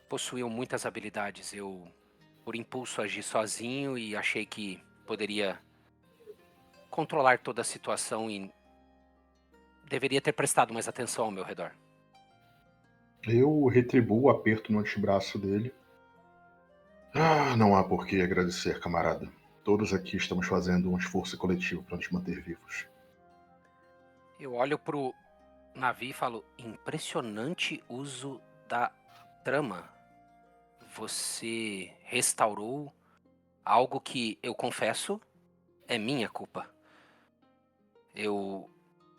possuíam muitas habilidades. Eu, por impulso, agi sozinho e achei que poderia controlar toda a situação e deveria ter prestado mais atenção ao meu redor. Eu retribuo o aperto no antebraço dele. Não há por que agradecer, camarada. Todos aqui estamos fazendo um esforço coletivo para nos manter vivos. Eu olho pro navio e falo: impressionante uso da trama. Você restaurou algo que, eu confesso, é minha culpa. Eu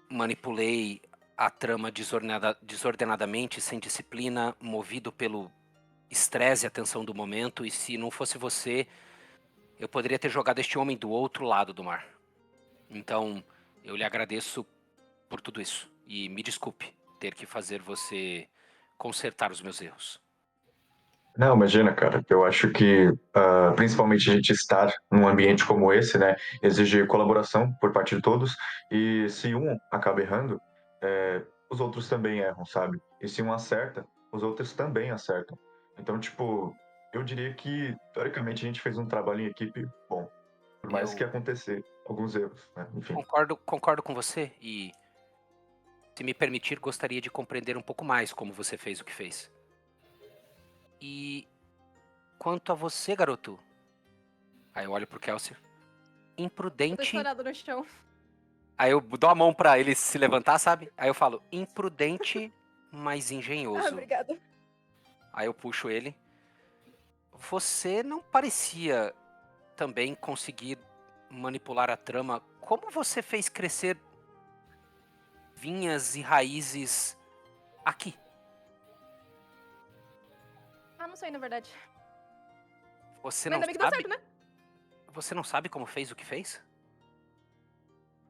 manipulei a trama desordenadamente, sem disciplina, movido pelo estresse e a tensão do momento, e se não fosse você, eu poderia ter jogado este homem do outro lado do mar. Então, eu lhe agradeço por tudo isso, e me desculpe ter que fazer você consertar os meus erros. Não, imagina, cara. Eu acho que, principalmente a gente estar num ambiente como esse, né, exige colaboração por parte de todos. E se um acaba errando, os outros também erram, sabe? E se um acerta, os outros também acertam. Então, tipo, eu diria que, teoricamente, a gente fez um trabalho em equipe bom. Por mais que Eu acontecer alguns erros, né? Enfim. concordo com você, e se me permitir, gostaria de compreender um pouco mais como você fez o que fez. E quanto a você, garoto? Aí eu olho pro Kelsier. Eu tô Imprudente. estirada no chão. Aí eu dou a mão pra ele se levantar, sabe? Aí eu falo, imprudente, mas engenhoso. Obrigada. Aí eu puxo ele. Você não parecia também conseguir manipular a trama. Como você fez crescer vinhas e raízes aqui? Não sei, na verdade. Você Mas não ainda bem que deu sabe? certo, né? Você não sabe como fez o que fez?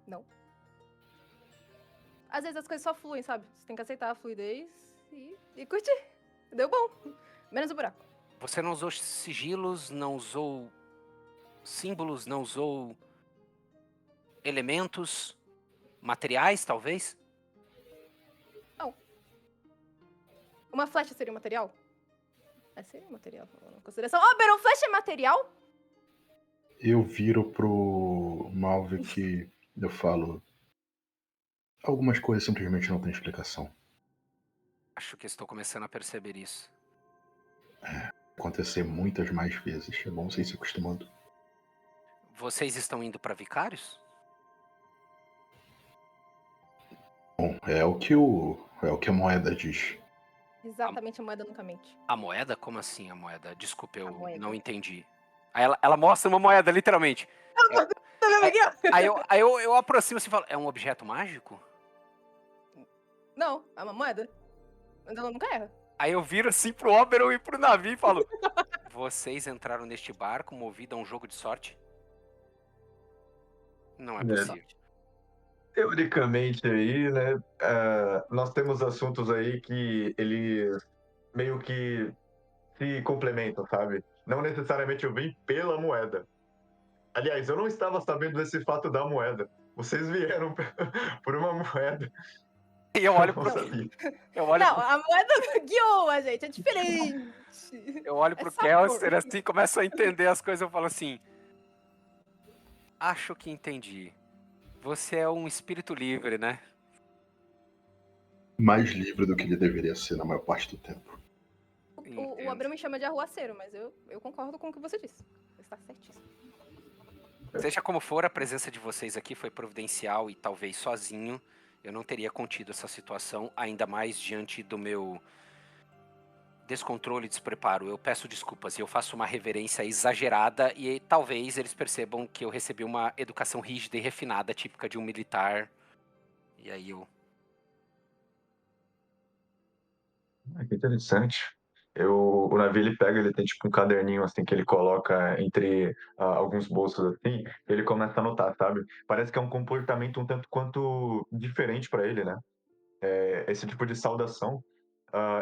Não. Às vezes as coisas só fluem, sabe? Você tem que aceitar a fluidez e curtir. Deu bom. Menos o buraco. Você não usou sigilos, não usou símbolos, não usou elementos, materiais, talvez? Uma flecha seria um material? Seria um material. Em consideração. Oberon, flecha é material? Eu viro pro Malvik e eu falo: algumas coisas simplesmente não têm explicação. Acho que estou começando a perceber isso. Acontecer muitas mais vezes. É bom vocês se acostumando. Vocês estão indo para Vicários? Bom, é o que a moeda diz. Exatamente, a moeda nunca mente. A moeda? Como assim a moeda? Desculpe, eu A moeda. não entendi. Aí ela mostra uma moeda, literalmente. aqui, ó. Aí eu aproximo assim e falo, é um objeto mágico? Não, é uma moeda. Mas ela nunca erra. Aí eu viro assim pro Oberon e pro Navi e falo, vocês entraram neste barco movido a um jogo de sorte? Não é possível. Teoricamente aí, né, nós temos assuntos aí que eles meio que se complementam, sabe? Não necessariamente eu vim pela moeda. Aliás, eu não estava sabendo desse fato da moeda. Vocês vieram por uma moeda. E eu olho Eu não pro... sabia. Eu olho Não, pro... a moeda guiou a gente, é diferente. Eu olho É pro sabor. Kelser assim, começo a entender as coisas, eu falo assim, acho que entendi. Você é um espírito livre, né? Mais livre do que ele deveria ser na maior parte do tempo. O Entendo. Abrão me chama de arruaceiro, mas eu concordo com o que você disse. Você está certíssimo. Seja como for, a presença de vocês aqui foi providencial e talvez sozinho eu não teria contido essa situação, ainda mais diante do meu descontrole e despreparo. Eu peço desculpas e eu faço uma reverência exagerada e talvez eles percebam que eu recebi uma educação rígida e refinada, típica de um militar. E aí eu... Que interessante. O Navi, ele tem tipo um caderninho assim que ele coloca entre alguns bolsos assim, e ele começa a anotar, sabe? Parece que é um comportamento um tanto quanto diferente para ele, né? Esse tipo de saudação,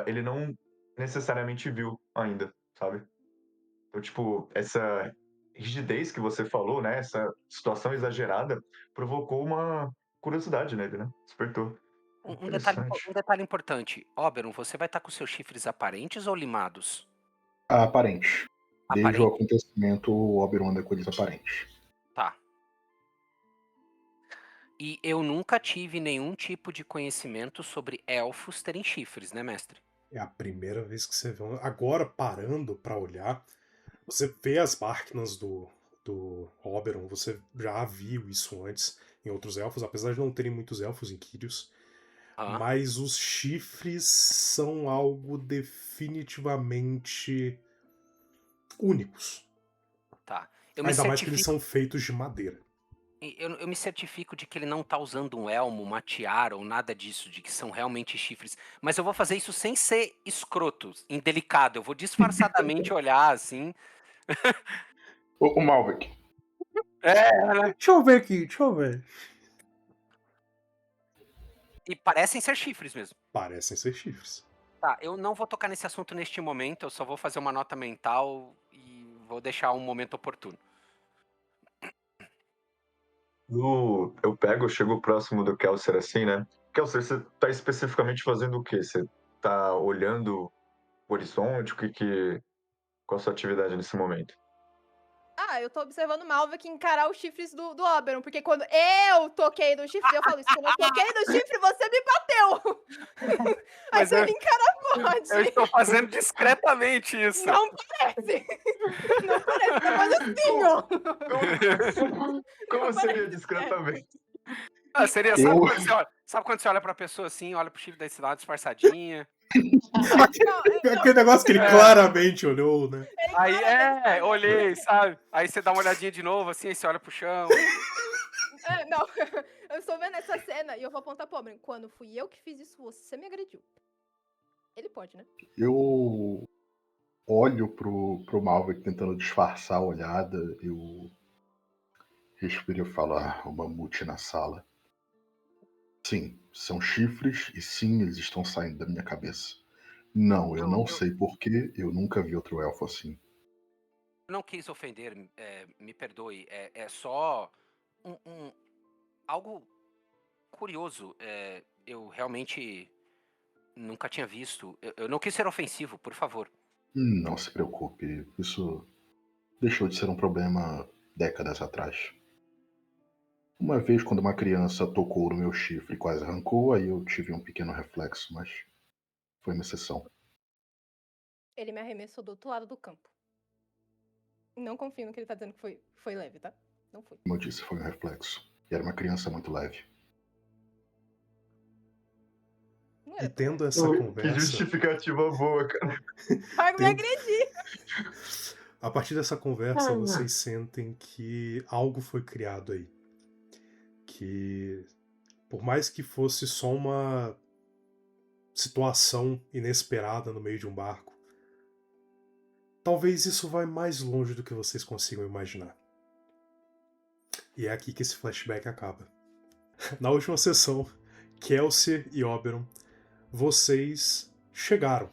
ele não necessariamente viu ainda, sabe? Então, tipo, essa rigidez que você falou, né? Essa situação exagerada provocou uma curiosidade nele, né? Despertou. Um Interessante. detalhe importante. Oberon, você vai estar com seus chifres aparentes ou limados? Aparente. Desde o Aparente. acontecimento, o Oberon anda com eles aparentes. Tá. E eu nunca tive nenhum tipo de conhecimento sobre elfos terem chifres, né, mestre? É a primeira vez que você vê. Agora, parando pra olhar, você vê as máquinas do Oberon, você já viu isso antes em outros elfos, apesar de não terem muitos elfos em Kyrios. Ah, Mas os chifres são algo definitivamente únicos. tá. Eu me Ainda mais que eles certifico, são feitos de madeira. eu me certifico de que ele não tá usando um elmo, uma tiara ou nada disso, de que são realmente chifres. Mas eu vou fazer isso sem ser escroto, indelicado. Eu vou disfarçadamente olhar assim. O Malvik. Deixa eu ver aqui, deixa eu ver. E parecem ser chifres mesmo. Parecem ser chifres. Tá, eu não vou tocar nesse assunto neste momento, eu só vou fazer uma nota mental e vou deixar um momento oportuno. Eu chego próximo do Kelser assim, né? Kelser, você tá especificamente fazendo o quê? Você tá olhando o horizonte? Qual a sua atividade nesse momento? Ah, eu tô observando o Malvik encarar os chifres do Oberon, porque quando eu toquei no chifre, eu falo isso, quando eu toquei no chifre, você me bateu! Aí Mas você eu- me encara pode! Eu estou fazendo discretamente isso. Não parece! Não parece, tá fazendo assim, ó! Como Não seria parece discretamente? Ah, seria, sabe quando você olha pra pessoa assim, olha pro chifre desse lado, disfarçadinha. Aquele negócio que ele claramente olhou, né? Aí, Claramente. olhei, sabe? Aí você dá uma olhadinha de novo, assim, aí você olha pro chão. Não, eu estou vendo essa cena e eu vou apontar pro Oberon. Quando fui eu que fiz isso, você me agrediu. Ele pode, né? Eu olho pro Malvik tentando disfarçar a olhada. Eu respiro e falo, o mamute na sala. Sim, são chifres e sim, eles estão saindo da minha cabeça. Não, eu não sei porquê, eu nunca vi outro elfo assim. Eu não quis ofender, me perdoe. É só algo curioso. Eu realmente nunca tinha visto. Eu não quis ser ofensivo, por favor. Não se preocupe, isso deixou de ser um problema décadas atrás. Uma vez, quando uma criança tocou no meu chifre e quase arrancou, aí eu tive um pequeno reflexo, mas foi uma exceção. Ele me arremessou do outro lado do campo. Não confio no que ele tá dizendo que foi leve, tá? Não foi. Como eu disse, foi um reflexo. E era uma criança muito leve. Não E era tão tendo leve. essa Que conversa, justificativa boa, cara. Vai me agredir! a partir dessa conversa, vocês sentem que algo foi criado aí. que, por mais que fosse só uma situação inesperada no meio de um barco, talvez isso vai mais longe do que vocês consigam imaginar. E é aqui que esse flashback acaba. Na última sessão, Kelsey e Oberon, vocês chegaram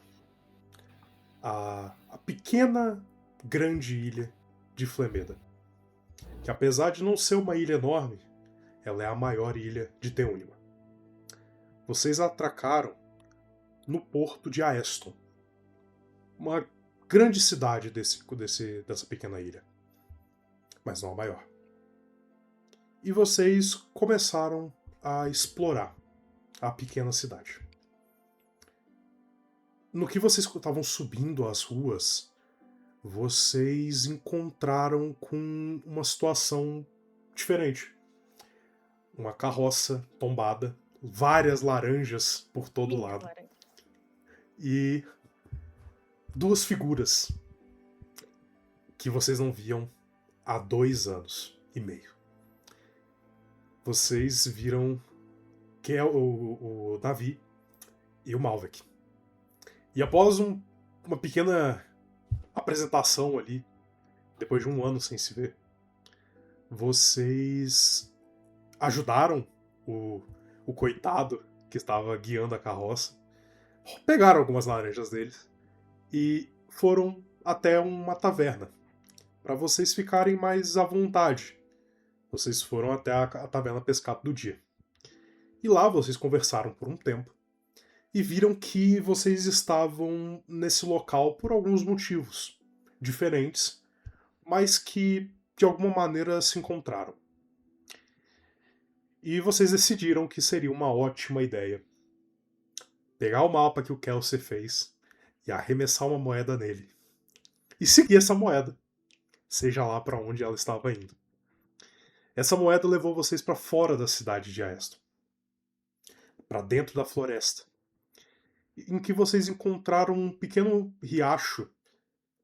à pequena, grande ilha de Flemeda, que apesar de não ser uma ilha enorme, ela é a maior ilha de Teúnima. Vocês atracaram no porto de Aeston, uma grande cidade dessa pequena ilha, mas não a maior. E vocês começaram a explorar a pequena cidade. No que vocês estavam subindo as ruas, vocês encontraram com uma situação diferente. Uma carroça tombada, várias laranjas por todo lado. E duas figuras que vocês não viam há 2 anos e meio. Vocês viram que é o Navi e o Malvek. E após uma pequena apresentação ali, depois de 1 ano sem se ver, vocês ajudaram o coitado que estava guiando a carroça, pegaram algumas laranjas deles e foram até uma taverna, para vocês ficarem mais à vontade. Vocês foram até a taverna Pescado do Dia. E lá vocês conversaram por um tempo e viram que vocês estavam nesse local por alguns motivos diferentes, mas que de alguma maneira se encontraram. E vocês decidiram que seria uma ótima ideia pegar o mapa que o Kelsey fez e arremessar uma moeda nele. E seguir essa moeda, seja lá para onde ela estava indo. Essa moeda levou vocês para fora da cidade de Aeston, para dentro da floresta, em que vocês encontraram um pequeno riacho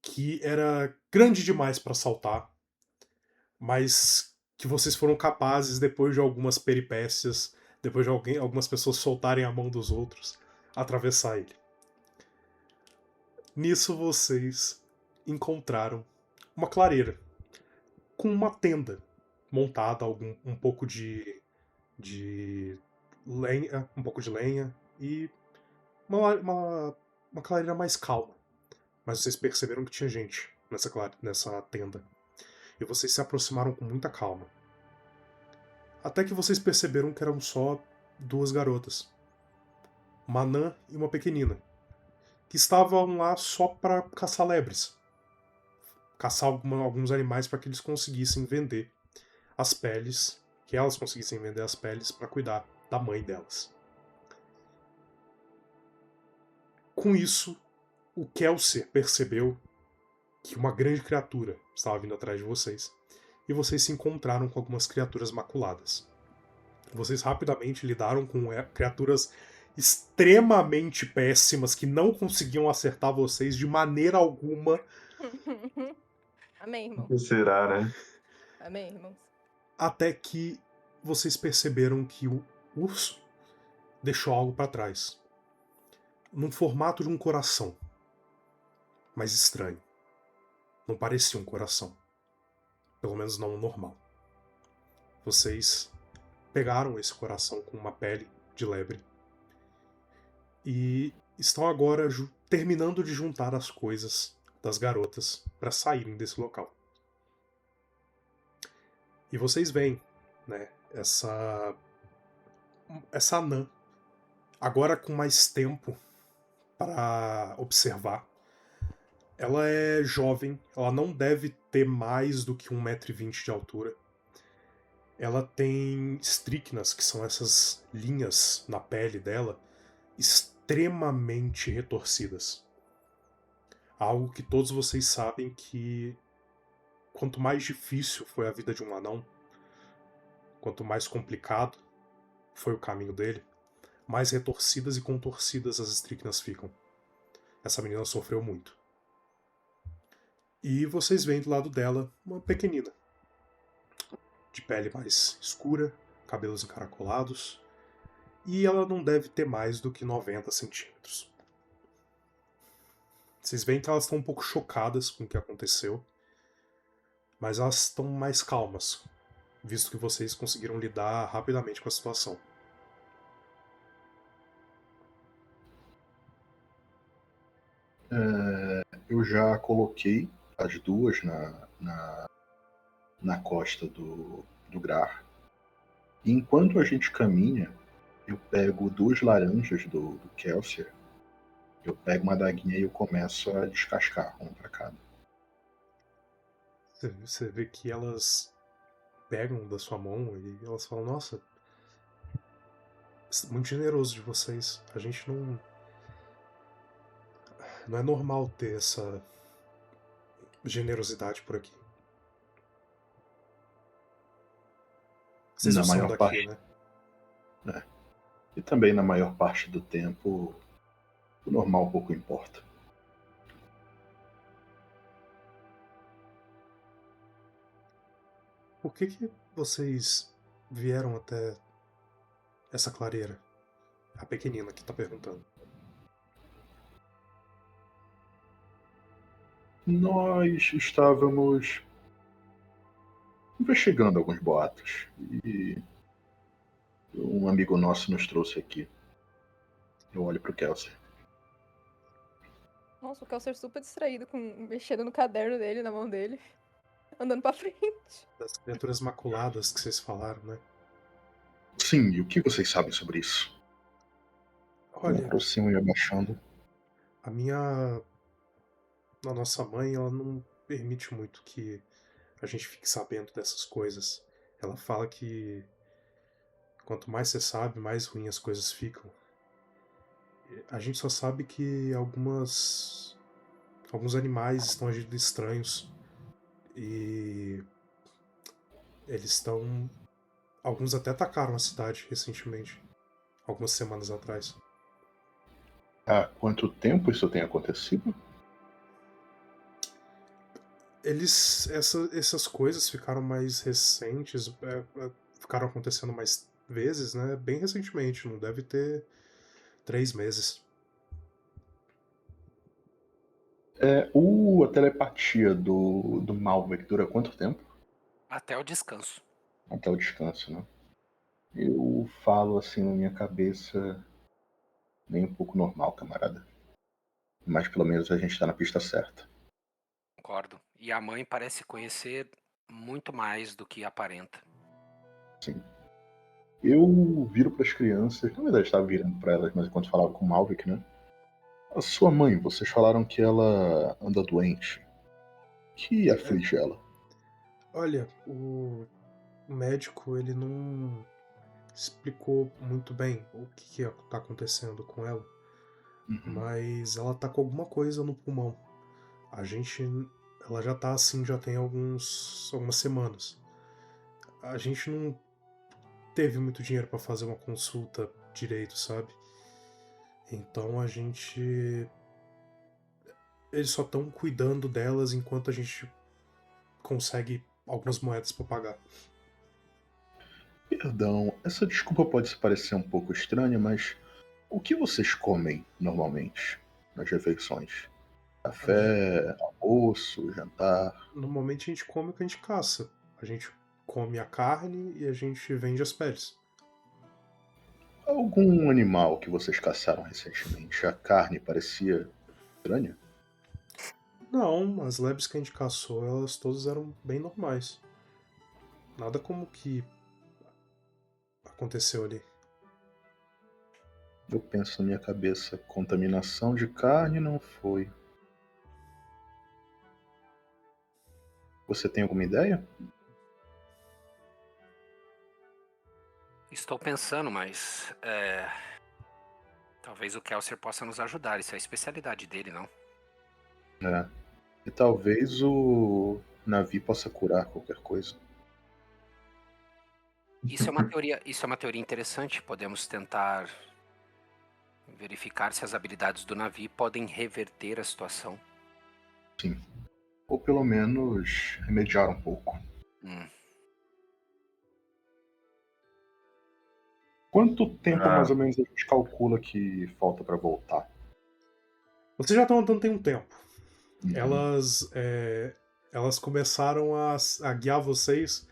que era grande demais para saltar, mas que vocês foram capazes, depois de algumas peripécias, depois de algumas pessoas soltarem a mão dos outros, atravessar ele. Nisso vocês encontraram uma clareira com uma tenda montada, um pouco de lenha, e uma clareira mais calma. Mas vocês perceberam que tinha gente nessa tenda. E vocês se aproximaram com muita calma. Até que vocês perceberam que eram só 2 garotas. Uma anã e uma pequenina. Que estavam lá só para caçar lebres. Caçar alguns animais para que eles conseguissem vender as peles. Que elas conseguissem vender as peles para cuidar da mãe delas. Com isso, o Kelsey percebeu que uma grande criatura estava vindo atrás de vocês, e vocês se encontraram com algumas criaturas maculadas. Vocês rapidamente lidaram com criaturas extremamente péssimas que não conseguiam acertar vocês de maneira alguma. Amém, irmão. O que será, né? Amém, irmãos. Até que vocês perceberam que o urso deixou algo para trás. Num formato de um coração. Mas estranho. Não parecia um coração. Pelo menos não o normal. Vocês pegaram esse coração com uma pele de lebre e estão agora terminando de juntar as coisas das garotas para saírem desse local. E vocês veem, né, essa anã, agora com mais tempo para observar. Ela é jovem, ela não deve ter mais do que 1,20 m de altura. Ela tem estricnas, que são essas linhas na pele dela, extremamente retorcidas. Algo que todos vocês sabem que quanto mais difícil foi a vida de um anão, quanto mais complicado foi o caminho dele, mais retorcidas e contorcidas as estricnas ficam. Essa menina sofreu muito. E vocês veem do lado dela uma pequenina, de pele mais escura, cabelos encaracolados, e ela não deve ter mais do que 90 centímetros. Vocês veem que elas estão um pouco chocadas com o que aconteceu, mas elas estão mais calmas, visto que vocês conseguiram lidar rapidamente com a situação. Eu já coloquei as duas na costa do Grar. E enquanto a gente caminha, eu pego duas laranjas do Kelsier. Eu pego uma adaguinha e eu começo a descascar uma pra cada. Você vê que elas pegam da sua mão e elas falam: Nossa, muito generoso de vocês. A gente não. Não é normal ter essa generosidade por aqui. Vocês Na não são maior daqui, parte. né? E também na maior parte do tempo, o normal pouco importa. Por que vocês vieram até essa clareira? A pequenina que tá perguntando. Nós estávamos investigando alguns boatos e um amigo nosso nos trouxe aqui. Eu olho pro Kelsier. Nossa, o Kelser super distraído, mexendo no caderno dele, na mão dele. Andando pra frente. Das criaturas maculadas que vocês falaram, né? Sim, e o que vocês sabem sobre isso? Eu me Olha, aproximo e abaixando. a minha. A nossa mãe, ela não permite muito que a gente fique sabendo dessas coisas. Ela fala que quanto mais você sabe, mais ruim as coisas ficam. A gente só sabe que alguns animais estão agindo estranhos e eles estão. Alguns até atacaram a cidade recentemente, algumas semanas atrás. Há quanto tempo isso tem acontecido? Essas coisas ficaram mais recentes, ficaram acontecendo mais vezes, né? Bem recentemente, não deve ter 3 meses. A telepatia do Malvek dura quanto tempo? Até o descanso. Até o descanso, né? Eu falo assim na minha cabeça, nem um pouco normal, camarada. Mas pelo menos a gente tá na pista certa. Concordo. E a mãe parece conhecer muito mais do que aparenta. Sim. Eu viro pras crianças, na verdade estava virando pra elas, mas enquanto falava com o Malvik, né? A sua mãe, vocês falaram que ela anda doente. Que aflige ela? Olha, o médico ele não explicou muito bem o que tá acontecendo com ela, Uhum. mas ela tá com alguma coisa no pulmão. A gente, ela já tá assim já tem algumas semanas. A gente não teve muito dinheiro pra fazer uma consulta direito, sabe? Então a gente. Eles só estão cuidando delas enquanto a gente consegue algumas moedas pra pagar. Perdão, essa desculpa pode se parecer um pouco estranha, mas o que vocês comem normalmente nas refeições? Café, almoço, jantar? Normalmente a gente come o que a gente caça. A gente come a carne e a gente vende as peles. Algum animal que vocês caçaram recentemente? A carne parecia estranha? Não, as lebres que a gente caçou, elas todas eram bem normais. Nada como que aconteceu ali. Eu penso na minha cabeça, contaminação de carne não foi. Você tem alguma ideia? Estou pensando, mas talvez o Kelsier possa nos ajudar. Isso é a especialidade dele, não? É. E talvez o Navi possa curar qualquer coisa. Isso é uma teoria interessante. Podemos tentar verificar se as habilidades do Navi podem reverter a situação. Sim. Ou pelo menos remediar um pouco. Hum. Quanto tempo Ah. mais ou menos a gente calcula que falta pra voltar? Vocês já estão andando tem um tempo. Uhum. Elas começaram a guiar vocês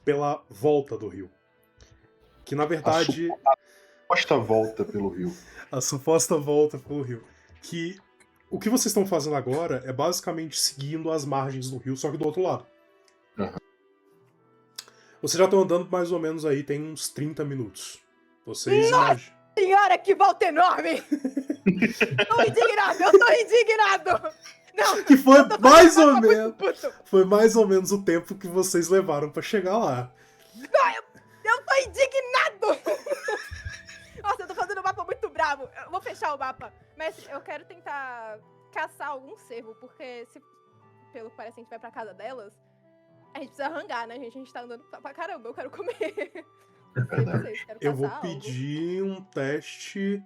pela volta do rio. Que na verdade. Suposta volta pelo rio. A suposta volta pelo rio. Que o que vocês estão fazendo agora é basicamente seguindo as margens do rio, só que do outro lado. Uhum. Vocês já estão andando mais ou menos aí, tem uns 30 minutos. Vocês imaginam. Senhora, que volta enorme! Tô indignado, eu tô indignado! Não, Que foi eu tô mais ou muito menos. puto. Foi mais ou menos o tempo que vocês levaram pra chegar lá. Eu tô indignado! Nossa, eu tô fazendo um mapa muito bravo. Eu vou fechar o mapa. Mestre, eu quero tentar caçar algum cervo, porque se, pelo que parece, a gente vai pra casa delas, a gente precisa rangar, né, gente? A gente tá andando pra caramba, eu quero comer. Vocês, quero Eu vou caçar algo. pedir um teste.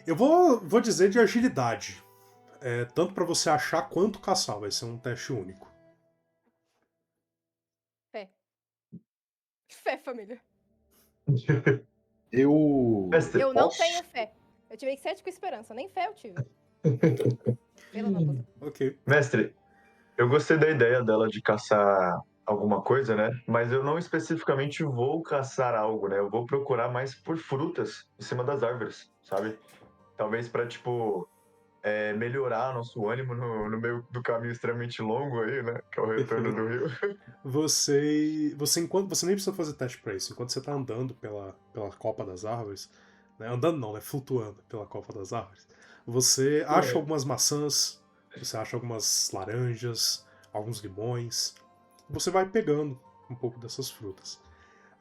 Eu vou dizer de agilidade. Tanto pra você achar quanto caçar. Vai ser um teste único. Fé, família. Mestre, Eu não posso? tenho fé. Eu tive 7 com esperança, nem fé eu tive. Pela da puta. Ok. Mestre, eu gostei da ideia dela de caçar alguma coisa, né? Mas eu não especificamente vou caçar algo, né? Eu vou procurar mais por frutas em cima das árvores, sabe? Talvez pra, tipo, melhorar nosso ânimo no meio do caminho extremamente longo aí, né? Que é o retorno do rio. Enquanto você nem precisa fazer teste pra isso. Enquanto você tá andando pela copa das árvores, né? Andando não, né? Flutuando pela copa das árvores. Você acha algumas maçãs, você acha algumas laranjas, alguns limões. Você vai pegando um pouco dessas frutas.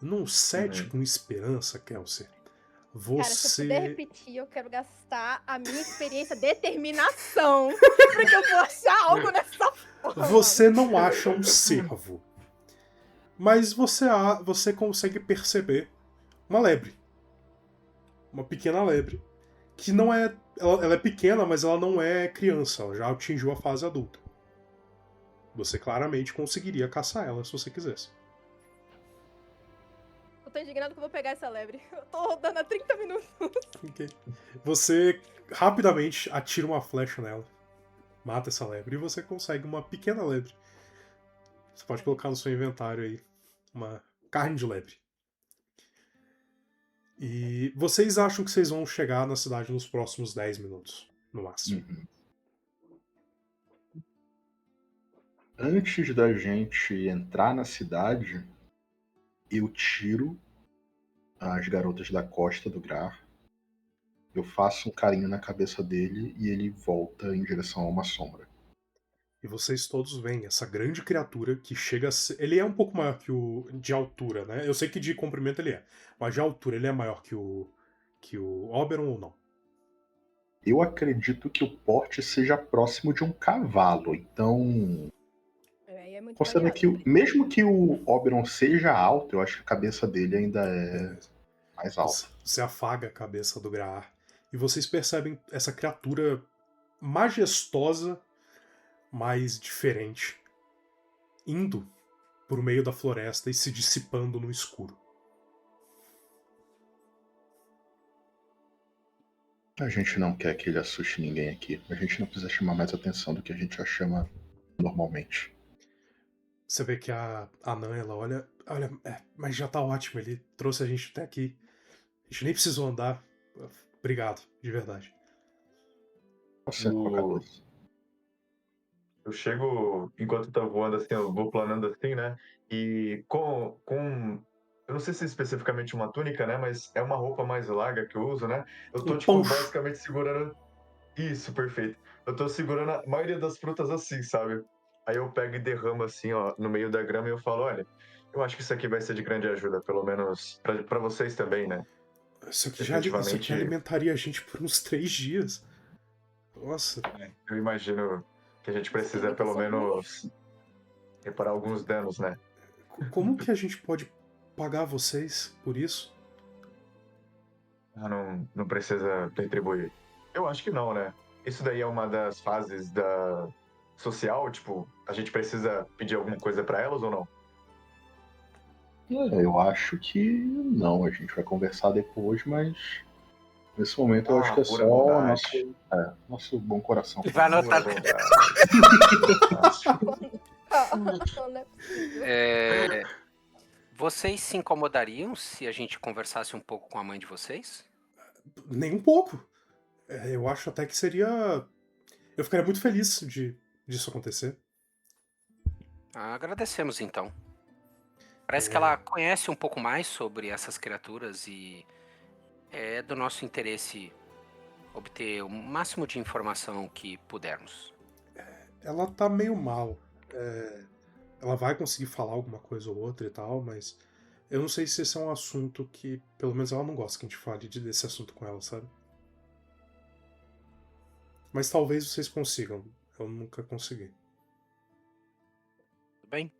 Num set com esperança, Kelsey, Cara, se eu puder você. repetir, eu quero gastar a minha experiência determinação pra que eu vou achar algo nessa porra. Você não acha um cervo. Mas você consegue perceber uma lebre. Uma pequena lebre. Que não é. Ela é pequena, mas ela não é criança. Ela já atingiu a fase adulta. Você claramente conseguiria caçar ela se você quisesse. Eu tô indignado que eu vou pegar essa lebre. Eu tô rodando há 30 minutos. Ok. Você rapidamente atira uma flecha nela. Mata essa lebre e você consegue uma pequena lebre. Você pode colocar no seu inventário aí uma carne de lebre. E vocês acham que vocês vão chegar na cidade nos próximos 10 minutos, no máximo. Uhum. Antes da gente entrar na cidade, eu tiro as garotas da costa do Grar. Eu faço um carinho na cabeça dele e ele volta em direção a uma sombra. E vocês todos veem essa grande criatura que chega a ser... Ele é um pouco maior que o... de altura, né? Eu sei que de comprimento ele é. Mas de altura ele é maior que o Oberon ou não? Eu acredito que o porte seja próximo de um cavalo, então... É muito Considerando variável, que, mesmo que o Oberon seja alto, eu acho que a cabeça dele ainda é Beleza. mais alta. Você afaga a cabeça do Graar e vocês percebem essa criatura majestosa, mas diferente, indo por meio da floresta e se dissipando no escuro. A gente não quer que ele assuste ninguém aqui. A gente não precisa chamar mais atenção do que a gente já chama normalmente. Você vê que a Anã, ela olha, mas já tá ótimo, ele trouxe a gente até aqui. A gente nem precisou andar. Obrigado, de verdade. Você, qualquer coisa. Eu chego, enquanto tá voando assim, eu vou planando assim, né? E com eu não sei se é especificamente uma túnica, né? Mas é uma roupa mais larga que eu uso, né? Eu tô, Um tipo, poncho. basicamente segurando... Isso, perfeito. Eu tô segurando a maioria das frutas assim, sabe? Aí eu pego e derramo assim, ó, no meio da grama e eu falo, olha, eu acho que isso aqui vai ser de grande ajuda, pelo menos pra vocês também, né? Isso aqui Definitivamente, alimentaria a gente por uns 3 dias. Nossa. eu imagino que a gente precisa, muita pelo saúde. menos, reparar alguns danos, né? Como que a gente pode pagar vocês por isso? Não precisa retribuir. Eu acho que não, né? Isso daí é uma das fases da social, tipo, a gente precisa pedir alguma coisa pra elas ou não? Eu acho que não, a gente vai conversar depois, mas nesse momento eu acho que é pura só bondade. nosso bom coração. Ele vai anotar. Pura bondade. Não é possível. Vocês se incomodariam se a gente conversasse um pouco com a mãe de vocês? Nem um pouco. Eu acho até que seria. Eu ficaria muito feliz disso acontecer. Agradecemos então. Parece que ela conhece um pouco mais sobre essas criaturas e é do nosso interesse obter o máximo de informação que pudermos. Ela tá meio mal. Ela vai conseguir falar alguma coisa ou outra e tal, mas eu não sei se esse é um assunto que, pelo menos ela não gosta que a gente fale desse assunto com ela, sabe? Mas talvez vocês consigam. Eu nunca consegui. Tudo bem?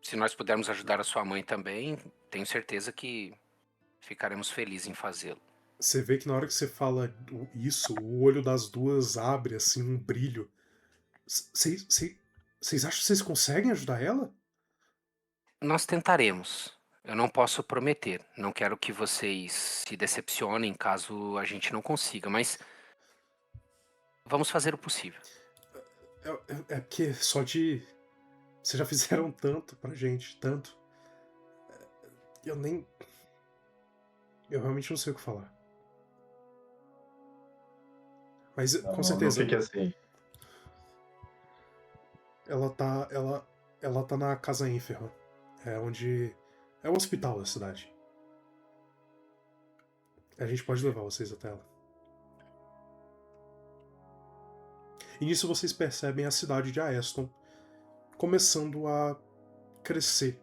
Se nós pudermos ajudar a sua mãe também, tenho certeza que ficaremos felizes em fazê-lo. Você vê que na hora que você fala isso, o olho das duas abre assim, um brilho. Vocês acham que vocês conseguem ajudar ela? Nós tentaremos. Eu não posso prometer. Não quero que vocês se decepcionem caso a gente não consiga, mas vamos fazer o possível. É porque só de. Vocês já fizeram tanto pra gente, tanto. Eu nem. Eu realmente não sei o que falar. Mas com Não certeza. fique assim. Ela tá na Casa Ínferma. É onde. É o hospital da cidade. A gente pode levar vocês até ela. E nisso vocês percebem a cidade de Aeston começando a crescer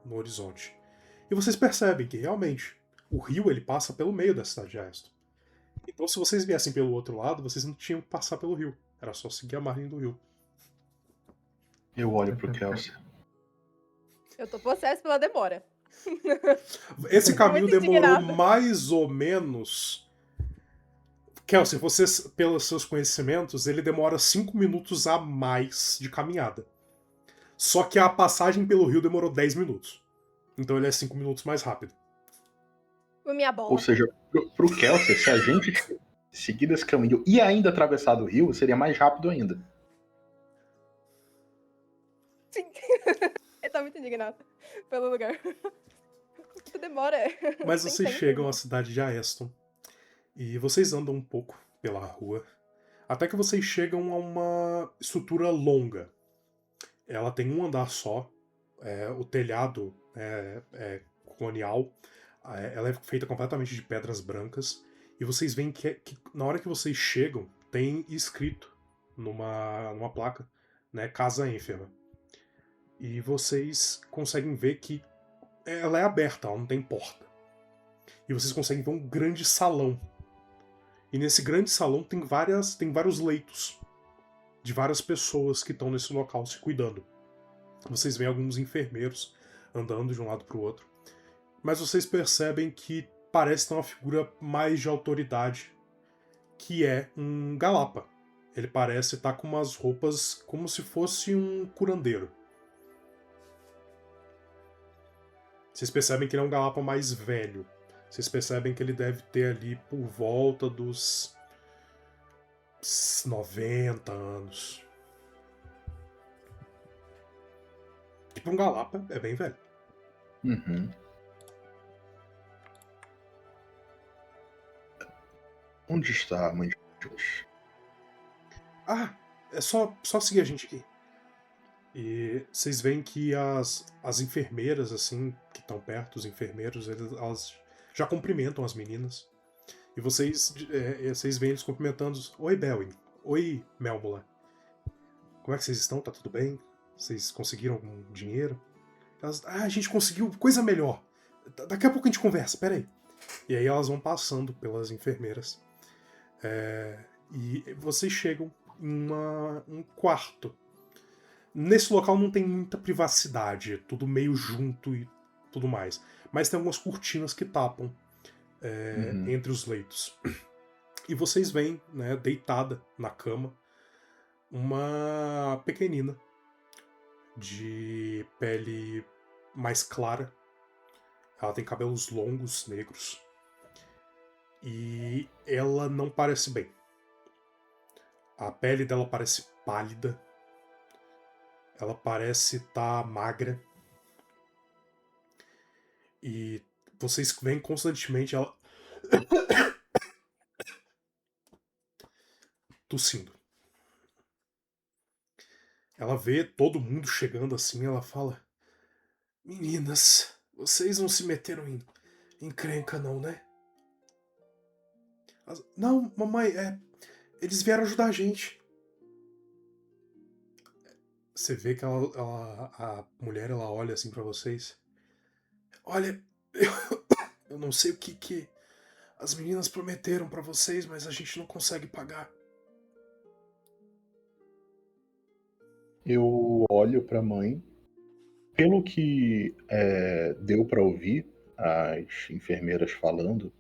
no horizonte. E vocês percebem que realmente o rio ele passa pelo meio da cidade de Aeston. Então se vocês viessem pelo outro lado, vocês não tinham que passar pelo rio. Era só seguir a margem do rio. Eu olho pro Kelsey. Eu tô possesso pela demora. Esse caminho Muito demorou indignada. mais ou menos. Kelsey, vocês, pelos seus conhecimentos, ele demora 5 minutos a mais de caminhada. Só que a passagem pelo rio demorou 10 minutos. Então ele é 5 minutos mais rápido. O minha Ou bola. seja, pro Kelsey, se a gente tivesse seguido esse caminho e ainda atravessado o rio, seria mais rápido ainda. Sim. Ele tá muito indignado pelo lugar. Que demora. Mas Sem vocês tempo. chegam à cidade de Aeston. E vocês andam um pouco pela rua. Até que vocês chegam a uma estrutura longa. Ela tem um andar só. O telhado é colonial. Ela é feita completamente de pedras brancas. E vocês veem que na hora que vocês chegam, tem escrito numa placa, né, Casa Ínferma. E vocês conseguem ver que ela é aberta, ela não tem porta. E vocês conseguem ver um grande salão. E nesse grande salão tem vários leitos de várias pessoas que estão nesse local se cuidando. Vocês veem alguns enfermeiros andando de um lado para o outro. Mas vocês percebem que parece ter uma figura mais de autoridade, que é um galapa. Ele parece estar com umas roupas como se fosse um curandeiro. Vocês percebem que ele é um galapa mais velho. Vocês percebem que ele deve ter ali por volta dos 90 anos. Tipo, um galapa é bem velho. Uhum. Onde está a mãe de Deus? Ah, é só seguir a gente aqui. E vocês veem que as enfermeiras, assim, que estão perto, os enfermeiros, elas já cumprimentam as meninas. E vocês veem eles cumprimentando. Oi, Belwin. Oi, Melmola. Como é que vocês estão? Tá tudo bem? Vocês conseguiram algum dinheiro? A gente conseguiu coisa melhor. Daqui a pouco a gente conversa, peraí. E aí elas vão passando pelas enfermeiras. E vocês chegam em um quarto. Nesse local não tem muita privacidade, é tudo meio junto e tudo mais. Mas tem algumas cortinas que tapam entre os leitos. E vocês veem, né, deitada na cama, uma pequenina de pele mais clara. Ela tem cabelos longos, negros. E ela não parece bem. A pele dela parece pálida. Ela parece estar magra. E vocês veem constantemente ela tossindo. Ela vê todo mundo chegando assim, ela fala: Meninas, vocês não se meteram em encrenca não, né? Não, mamãe, eles vieram ajudar a gente. Você vê que a mulher, ela olha assim pra vocês. Olha, eu não sei o que as meninas prometeram pra vocês, mas a gente não consegue pagar. Eu olho pra mãe. Pelo que deu pra ouvir as enfermeiras falando,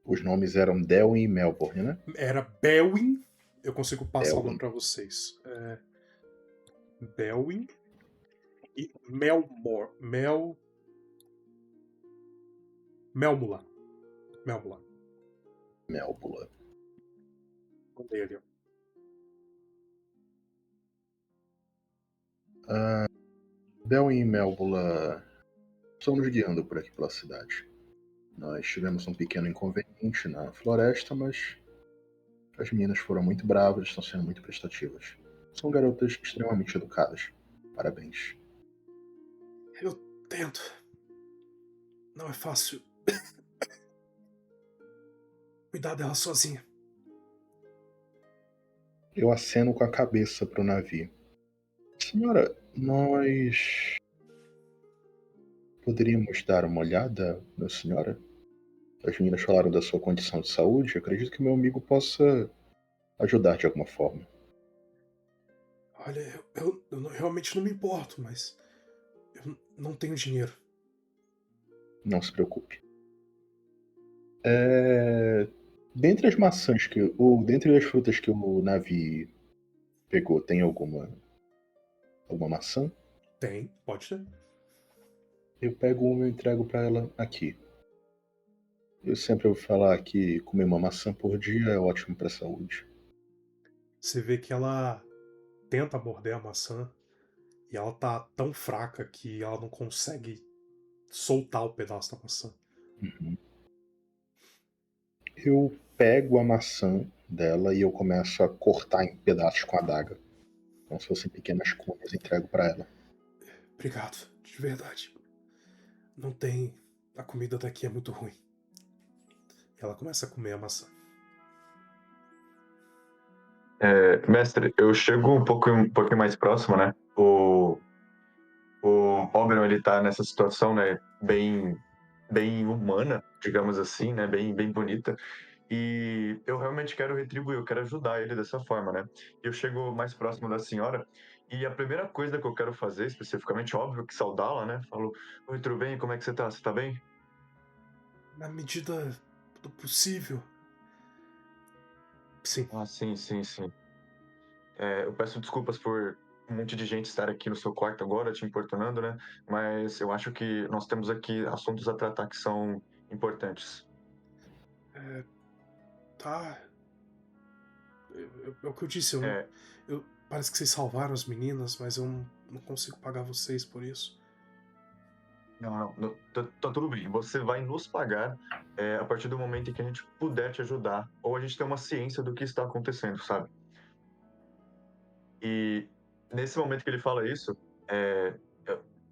os nomes eram Delwyn e Melbourne, né? Era Belwyn. Eu consigo passar o nome Belwyn. pra vocês. Belwyn e Melmore. Melmula. Melmula. Melbula. Mandei ali, ó. Belwyn e Melbula estão nos guiando por aqui pela cidade. Nós tivemos um pequeno inconveniente na floresta, mas as meninas foram muito bravas e estão sendo muito prestativas. São garotas extremamente educadas. Parabéns. Eu tento. Não é fácil cuidar dela sozinha. Eu aceno com a cabeça pro navio. Senhora, nós poderíamos dar uma olhada, minha senhora? As meninas falaram da sua condição de saúde. Acredito que meu amigo possa ajudar de alguma forma. Olha, realmente não me importo, mas eu não tenho dinheiro. Não se preocupe. Dentre as maçãs ou dentre as frutas que o navio pegou, tem alguma maçã? Tem, pode ter. Eu pego uma e entrego para ela aqui. Eu sempre ouvi falar que comer uma maçã por dia é ótimo para a saúde. Você vê que ela tenta morder a maçã e ela tá tão fraca que ela não consegue soltar o pedaço da maçã. Uhum. Eu pego a maçã dela e eu começo a cortar em pedaços com a adaga. Como se fossem pequenas cunhas, entrego para ela. Obrigado, de verdade. Não tem. A comida daqui é muito ruim. E ela começa a comer a maçã. Mestre, eu chego um pouquinho mais próximo, né? O Oberon, ele tá nessa situação, né? Bem humana, digamos assim, né? Bem bonita. E eu realmente quero retribuir, eu quero ajudar ele dessa forma, né? Eu chego mais próximo da senhora e a primeira coisa que eu quero fazer, especificamente, óbvio, que saudá-la, né? Falo: oi, tudo bem? Como é que você tá? Você tá bem? Na medida do possível. Sim. Ah, sim. Eu peço desculpas por um monte de gente estar aqui no seu quarto agora, te importunando, né? Mas eu acho que nós temos aqui assuntos a tratar que são importantes. Tá. É o que eu disse, É, parece que vocês salvaram as meninas, mas eu não consigo pagar vocês por isso. não, tá tudo bem. Você vai nos pagar a partir do momento em que a gente puder te ajudar, ou a gente tem uma ciência do que está acontecendo, sabe? E nesse momento que ele fala isso, é,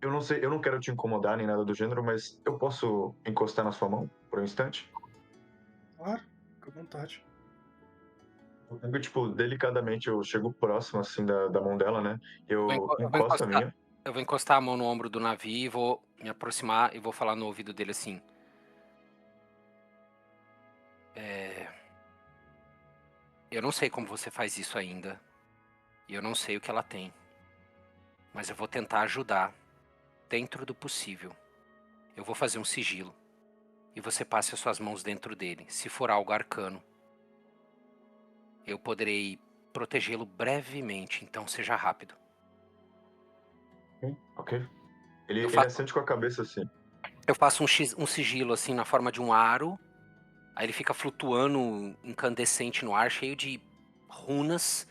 eu não sei, eu não quero te incomodar nem nada do gênero, mas eu posso encostar na sua mão por um instante? Claro, fica à vontade. Eu pego, tipo, delicadamente, eu chego próximo, assim, da mão dela, né? Eu Eu vou encosto a encostar. minha. Eu vou encostar a mão no ombro do navio e vou me aproximar e vou falar no ouvido dele assim. Eu não sei como você faz isso ainda. E eu não sei o que ela tem. Mas eu vou tentar ajudar, dentro do possível. Eu vou fazer um sigilo. E você passe as suas mãos dentro dele. Se for algo arcano, eu poderei protegê-lo brevemente, então seja rápido. Ok. Ele Eu fa- assente com a cabeça assim. Eu faço um sigilo, assim, na forma de um aro. Aí ele fica flutuando incandescente no ar, cheio de runas.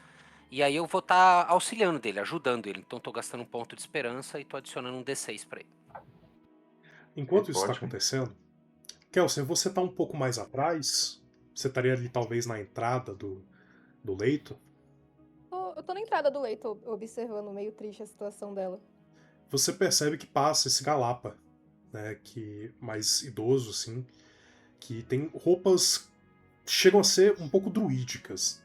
E aí eu vou estar auxiliando dele, ajudando ele. Então tô gastando um ponto de esperança e tô adicionando um D6 pra ele. Enquanto isso está Ótimo. acontecendo, Kelsen, você tá um pouco mais atrás? Você estaria ali talvez na entrada do leito? Eu tô na entrada do leito, observando meio triste a situação dela. Você percebe que passa esse galapa, né, que mais idoso, assim, que tem roupas que chegam a ser um pouco druídicas.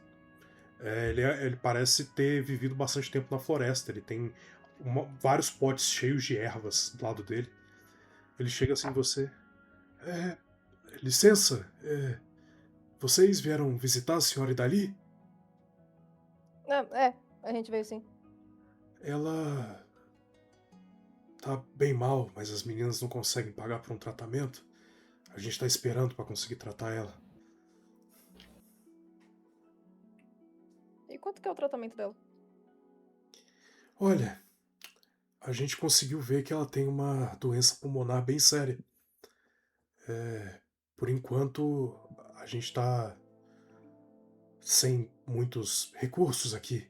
Ele parece ter vivido bastante tempo na floresta, ele tem vários potes cheios de ervas do lado dele. Ele chega assim em você. É, licença, vocês vieram visitar a senhora Idali? A gente veio sim. Ela tá bem mal, mas as meninas não conseguem pagar por um tratamento. A gente tá esperando pra conseguir tratar ela. E quanto que é o tratamento dela? Olha, a gente conseguiu ver que ela tem uma doença pulmonar bem séria. Por enquanto, a gente tá sem muitos recursos aqui.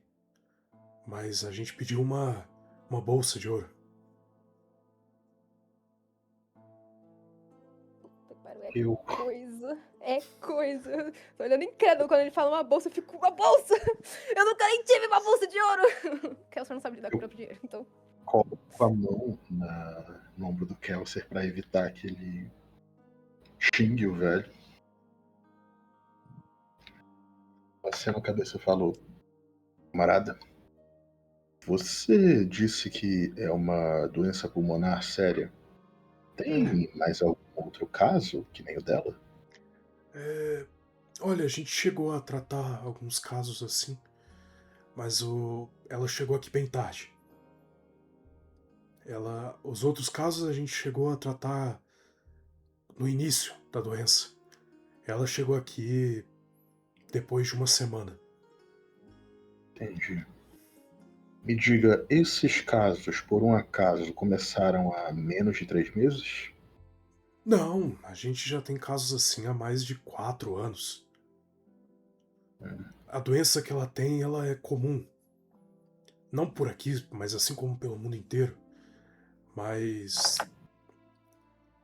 Mas a gente pediu uma bolsa de ouro. Eu, É coisa. Tô olhando incrédulo quando ele fala uma bolsa, eu fico, uma bolsa! Eu nunca nem tive uma bolsa de ouro! Kelser não sabe lidar com o próprio dinheiro, então. coloco a mão no ombro do Kelser pra evitar que ele xingue o velho. Aceno a cabeça e falo: camarada, você disse que é uma doença pulmonar séria. Tem mais algum outro caso que nem o dela? Olha, a gente chegou a tratar alguns casos assim, mas ela chegou aqui bem tarde. Os outros casos a gente chegou a tratar no início da doença. Ela chegou aqui depois de uma semana. Entendi. Me diga, esses casos, por um acaso, começaram há menos de 3 meses? Não, a gente já tem casos assim há mais de 4 anos. A doença que ela tem, ela é comum. Não por aqui, mas assim como pelo mundo inteiro. Mas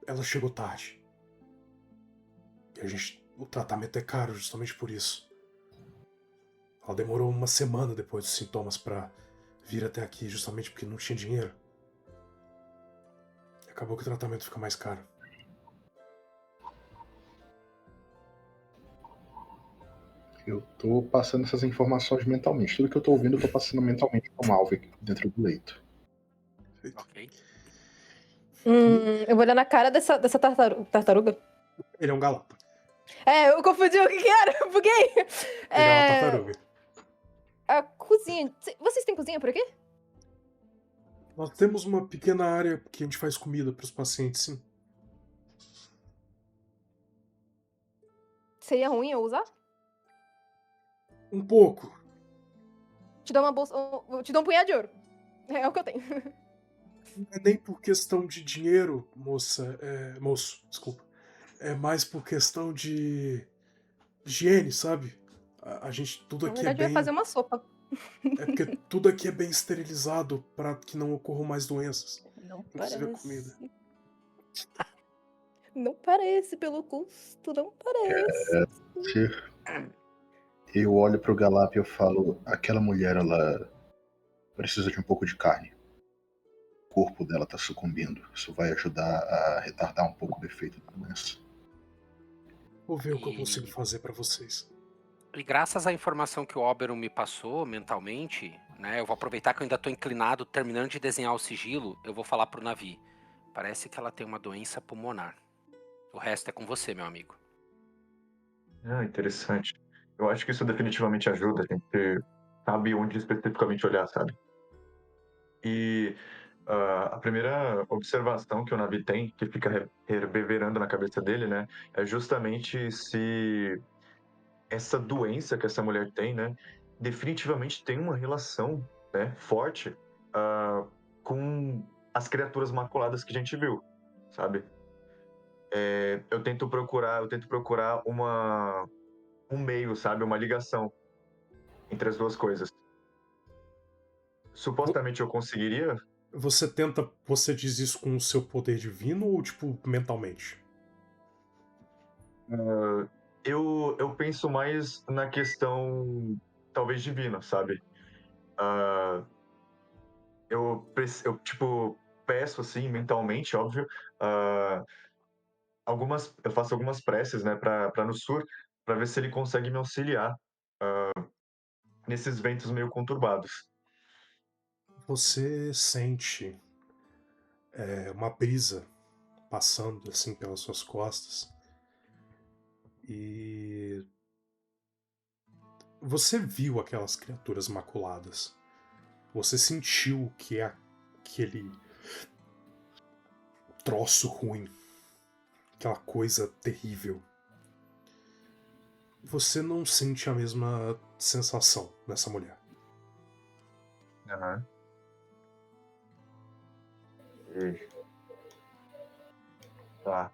ela chegou tarde. E o tratamento é caro justamente por isso. Ela demorou uma semana depois dos sintomas pra vir até aqui, justamente porque não tinha dinheiro. E acabou que o tratamento fica mais caro. Eu tô passando essas informações mentalmente. Tudo que eu tô ouvindo, eu tô passando mentalmente como alvo aqui dentro do leito. Ok. Eu vou olhar na cara dessa tartaruga. Ele é um galapa. Eu confundi o que era, buguei. Ele é uma tartaruga. A cozinha. Vocês têm cozinha por aqui? Nós temos uma pequena área que a gente faz comida para os pacientes, sim. Seria ruim eu usar? Um pouco. Te dou uma bolsa. Eu te dou um punhado de ouro. É o que eu tenho. Não é nem por questão de dinheiro, moço, desculpa. É mais por questão de higiene, sabe? A gente, tudo Na aqui é verdade, eu ia bem. fazer uma sopa. É porque tudo aqui é bem esterilizado para que não ocorram mais doenças. Não Inclusive a parece. comida. Não parece, pelo custo, não parece. Eu olho pro Galap e eu falo: aquela mulher, ela precisa de um pouco de carne. O corpo dela tá sucumbindo. Isso vai ajudar a retardar um pouco o efeito da doença. Vou ver o que eu E- consigo fazer para vocês. E graças à informação que o Oberon me passou mentalmente, né? Eu vou aproveitar que eu ainda estou inclinado, terminando de desenhar o sigilo, eu vou falar pro Navi. Parece que ela tem uma doença pulmonar. O resto é com você, meu amigo. Ah, interessante. Eu acho que isso definitivamente ajuda. A gente sabe onde especificamente olhar, sabe? E a primeira observação que o Navi tem, que fica reverberando na cabeça dele, né, é justamente se essa doença que essa mulher tem, né, definitivamente tem uma relação, né, forte com as criaturas maculadas que a gente viu, sabe? Eu tento procurar um meio, sabe? Uma ligação entre as duas coisas. Supostamente eu conseguiria. Você diz isso com o seu poder divino ou, tipo, mentalmente? Eu penso mais na questão, talvez, divina, sabe? Ah, eu, tipo, peço, assim, mentalmente, óbvio, ah, eu faço algumas preces, né, pra Nussur, pra ver se ele consegue me auxiliar nesses ventos meio conturbados. Você sente uma brisa passando assim pelas suas costas e você viu aquelas criaturas maculadas. Você sentiu que é aquele troço ruim, aquela coisa terrível. Você não sente a mesma sensação nessa mulher. Aham. E- Tá.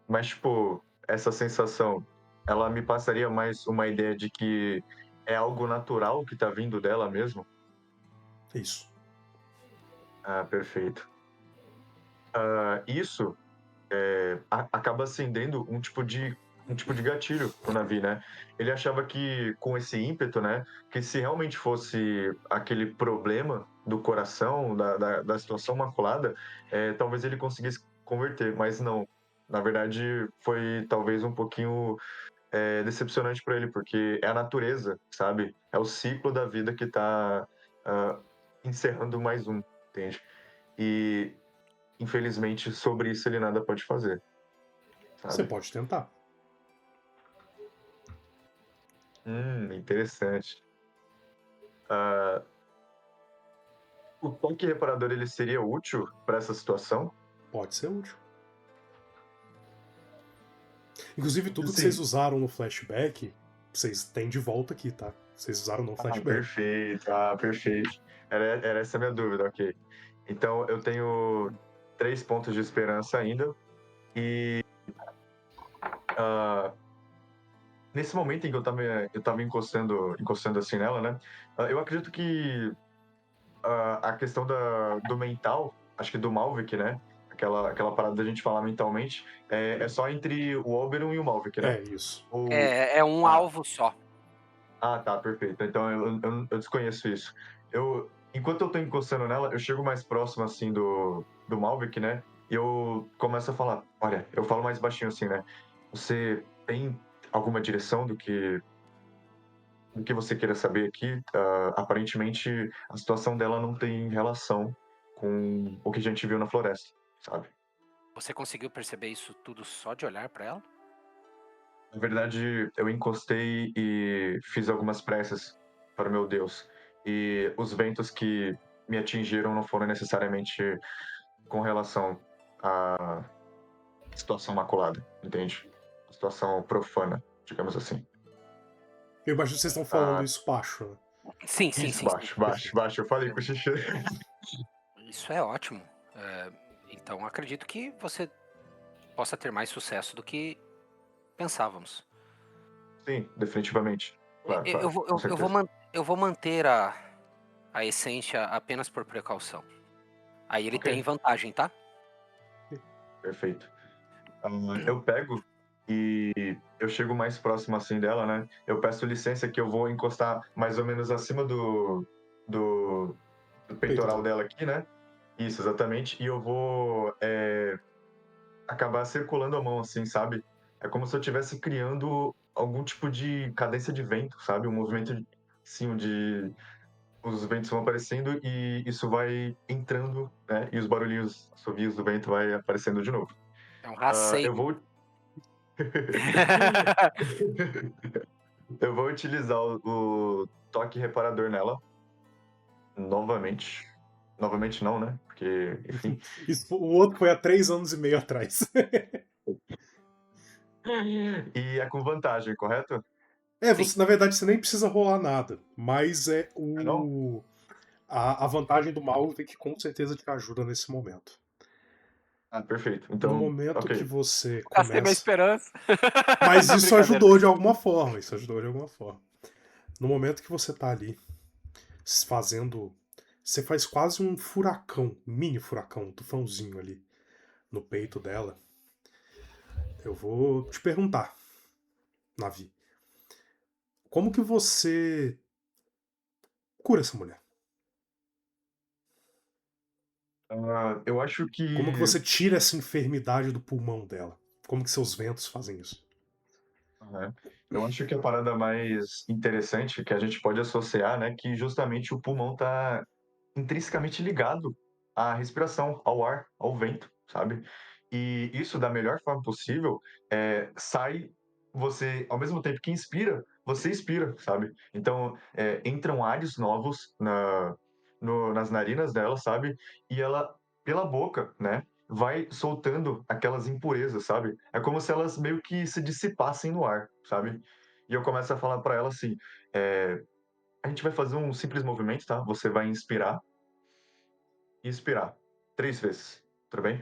Mas, tipo, essa sensação, ela me passaria mais uma ideia de que é algo natural que tá vindo dela mesmo? É isso. Ah, perfeito. Isso acaba acendendo um tipo de gatilho no Navi, né? Ele achava que com esse ímpeto, né, que se realmente fosse aquele problema do coração, da situação maculada, talvez ele conseguisse converter, mas não. Na verdade, foi talvez um pouquinho decepcionante para ele, porque é a natureza, sabe? É o ciclo da vida que tá ah, encerrando mais um, entende? E infelizmente sobre isso ele nada pode fazer, Você sabe? pode tentar. Interessante. Ah, o toque reparador ele seria útil para essa situação? Pode ser útil. Inclusive, tudo que vocês Sim. usaram no flashback, vocês têm de volta aqui, tá? Vocês usaram no Ah, flashback. perfeito. Ah, perfeito. Era essa a minha dúvida, ok. Então eu tenho 3 pontos de esperança ainda. E ah, nesse momento em que eu tava encostando assim nela, né? Eu acredito que a questão do mental, acho que do Malvik, né? Aquela parada da gente falar mentalmente, é só entre o Oberon e o Malvik, né? É isso. Ou... É um Ah, alvo só. tá, perfeito. Então eu desconheço isso. Enquanto eu tô encostando nela, eu chego mais próximo, assim, do Malvik, né? E eu começo a falar, olha, eu falo mais baixinho assim, né? Você tem alguma direção do que você queira saber aqui? Aparentemente, a situação dela não tem relação com o que a gente viu na floresta, sabe? Você conseguiu perceber isso tudo só de olhar pra ela? Na verdade, eu encostei e fiz algumas preces para o meu Deus. E os ventos que me atingiram não foram necessariamente com relação à situação maculada, entende? A situação profana, digamos assim. Eu imagino que vocês estão falando Ah, isso baixo, né? Sim, sim, isso, sim, sim. Perfeito. baixo. Eu falei com o xixi. Isso é ótimo. Então acredito que você possa ter mais sucesso do que pensávamos. Sim, definitivamente. Claro, Eu claro, vou, com certeza. eu vou manter a essência apenas por precaução. Aí ele Ok, tem vantagem, tá? perfeito. Eu pego e eu chego mais próximo assim dela, né? Eu peço licença que eu vou encostar mais ou menos acima do, do Peito peitoral dela. dela aqui, né? Isso, exatamente. E eu vou acabar circulando a mão assim, sabe? É como se eu estivesse criando algum tipo de cadência de vento, sabe? Um movimento, sim, de... Os ventos vão aparecendo e isso vai entrando, né? E os barulhinhos, assovios do vento vai aparecendo de novo. É um Eu raceio. vou Eu vou utilizar o toque reparador nela novamente. Novamente não, né? Porque, enfim. O outro foi há 3 anos e meio atrás. E é com vantagem, correto? É, Sim. na verdade, você nem precisa rolar nada. Mas Ah, não? A vantagem do Malvik que com certeza te ajuda nesse momento. Ah, perfeito. No Então, momento que ok. você Gastei minha começa. esperança. Mas isso Brincadeira. ajudou de alguma forma. Isso ajudou de alguma forma. No momento que você tá ali fazendo. Você faz quase um furacão, mini furacão, um tufãozinho ali no peito dela. Eu vou te perguntar, Navi. Como que você cura essa mulher? Eu acho que. Como que você tira essa enfermidade do pulmão dela? Como que seus ventos fazem isso? Aham. Eu acho que a parada mais interessante que a gente pode associar, né, que justamente o pulmão tá intrinsecamente ligado à respiração, ao ar, ao vento, sabe? E isso da melhor forma possível sai você, ao mesmo tempo que inspira, você expira, sabe? Então entram ares novos nas narinas dela, sabe? E ela, pela boca, né? Vai soltando aquelas impurezas, sabe? É como se elas meio que se dissipassem no ar, sabe? E eu começo a falar pra ela assim: a gente vai fazer um simples movimento, tá? Você vai inspirar e expirar 3 vezes, tudo bem?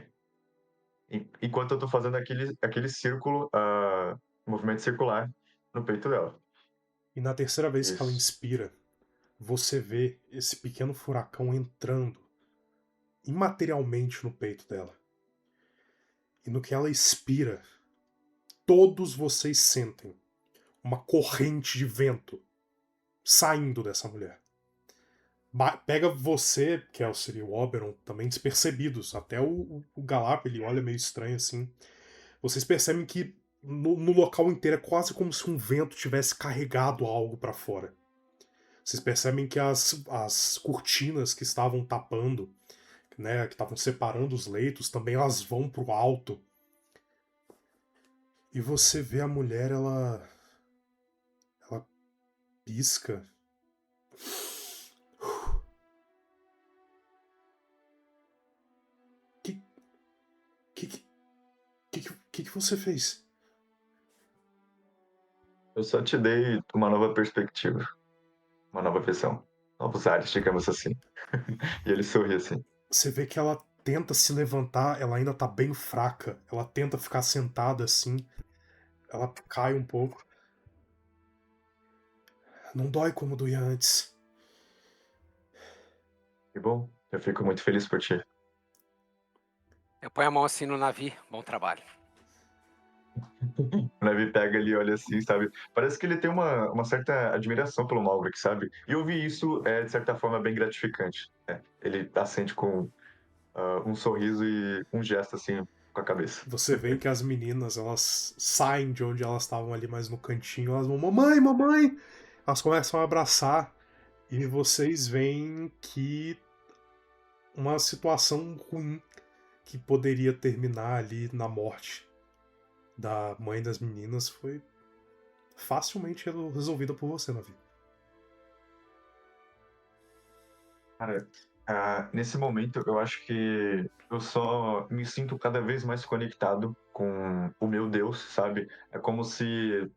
Enquanto eu tô fazendo aquele círculo, movimento circular no peito dela. E na terceira vez que ela Isso. inspira, você vê esse pequeno furacão entrando imaterialmente no peito dela. E no que ela expira, todos vocês sentem uma corrente de vento saindo dessa mulher. Pega você, que seria o Oberon, também despercebidos. Até o Galap, ele olha meio estranho assim. Vocês percebem que no local inteiro é quase como se um vento tivesse carregado algo para fora. Vocês percebem que as cortinas que estavam tapando, né, que estavam separando os leitos, também elas vão pro alto. E você vê a mulher, ela pisca. Que você fez? Eu só te dei uma nova perspectiva, uma nova visão, novos ares, digamos assim. E ele sorri assim. Você vê que ela tenta se levantar, ela ainda tá bem fraca. Ela tenta ficar sentada assim. Ela cai um pouco. Não dói como doía antes. Que bom, eu fico muito feliz por ti. Eu ponho a mão assim no Navi. Bom trabalho. O Navi pega ali e olha assim, sabe? Parece que ele tem uma certa admiração pelo Malvik, sabe? E ouvir isso é, de certa forma, bem gratificante. Né? Ele assente com um sorriso e um gesto assim com a cabeça. Você vê que as meninas, elas saem de onde elas estavam ali mais no cantinho. Elas vão, mamãe, mamãe! Elas começam a abraçar. E vocês veem que uma situação ruim que poderia terminar ali na morte da mãe das meninas foi facilmente resolvida por você, Navi. Cara, nesse momento eu acho que eu só me sinto cada vez mais conectado com o meu Deus, sabe? É como se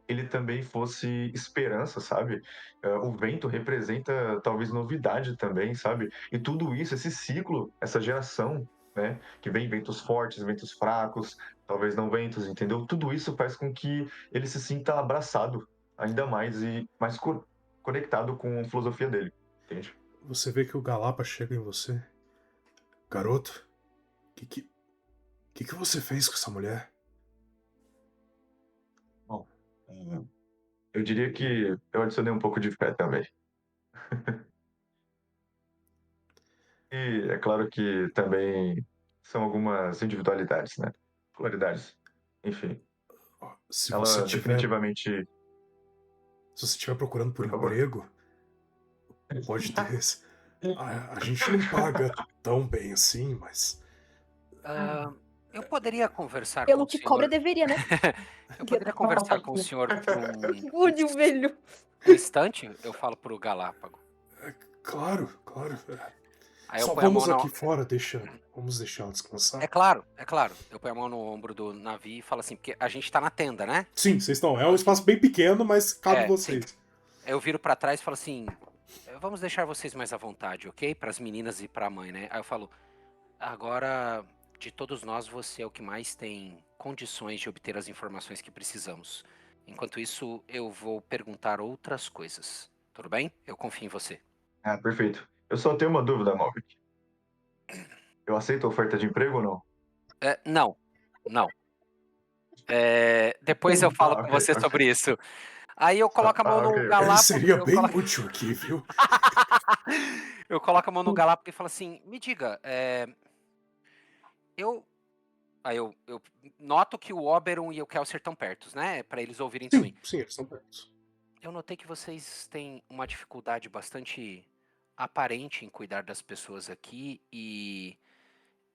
ele também fosse esperança, sabe? O vento representa talvez novidade também, sabe? E tudo isso, esse ciclo, essa geração, né? Que vem ventos fortes, ventos fracos, talvez não ventos, entendeu? Tudo isso faz com que ele se sinta abraçado ainda mais e mais conectado com a filosofia dele, entende? Você vê que o Galapa chega em você. Garoto, que você fez com essa mulher? Bom, eu diria que eu adicionei um pouco de fé também. E é claro que também são algumas individualidades, né? Polaridades. Enfim, Se você ela tiver, definitivamente, se você estiver procurando por por favor. emprego, pode ter. A gente não paga tão bem assim, mas Eu poderia conversar com Pelo o que senhor. cobra, deveria, né? Eu poderia conversar com o senhor por Onde o velho? um instante? Eu falo pro Galápago. claro, claro. Aí eu Só ponho a mão vamos na. aqui fora, vamos deixar ela descansar. É claro, é claro. Eu ponho a mão no ombro do Navi e falo assim, porque a gente tá na tenda, né? Sim, vocês estão. É um espaço bem pequeno, mas cabe É, sim. vocês. Aí eu viro pra trás e falo assim: Vamos deixar vocês mais à vontade, ok? Para as meninas e para a mãe, né? Aí eu falo, agora, de todos nós, você é o que mais tem condições de obter as informações que precisamos. Enquanto isso, eu vou perguntar outras coisas. Tudo bem? Eu confio em você. Ah, perfeito. Eu só tenho uma dúvida, Malvik. Eu aceito a oferta de emprego ou não? Não, não. Depois eu falo Ah, com ok, você ok. sobre isso. Aí eu coloco a mão Ah, ok, no ok. Ele galápago. seria Eu bem coloco... útil aqui, viu? eu coloco a mão no galápago e falo assim: me diga, eu. Aí eu noto que o Oberon e o Kelsier estão perto, né? Para eles ouvirem também. Sim, eles estão perto. Eu notei que vocês têm uma dificuldade bastante aparente em cuidar das pessoas aqui e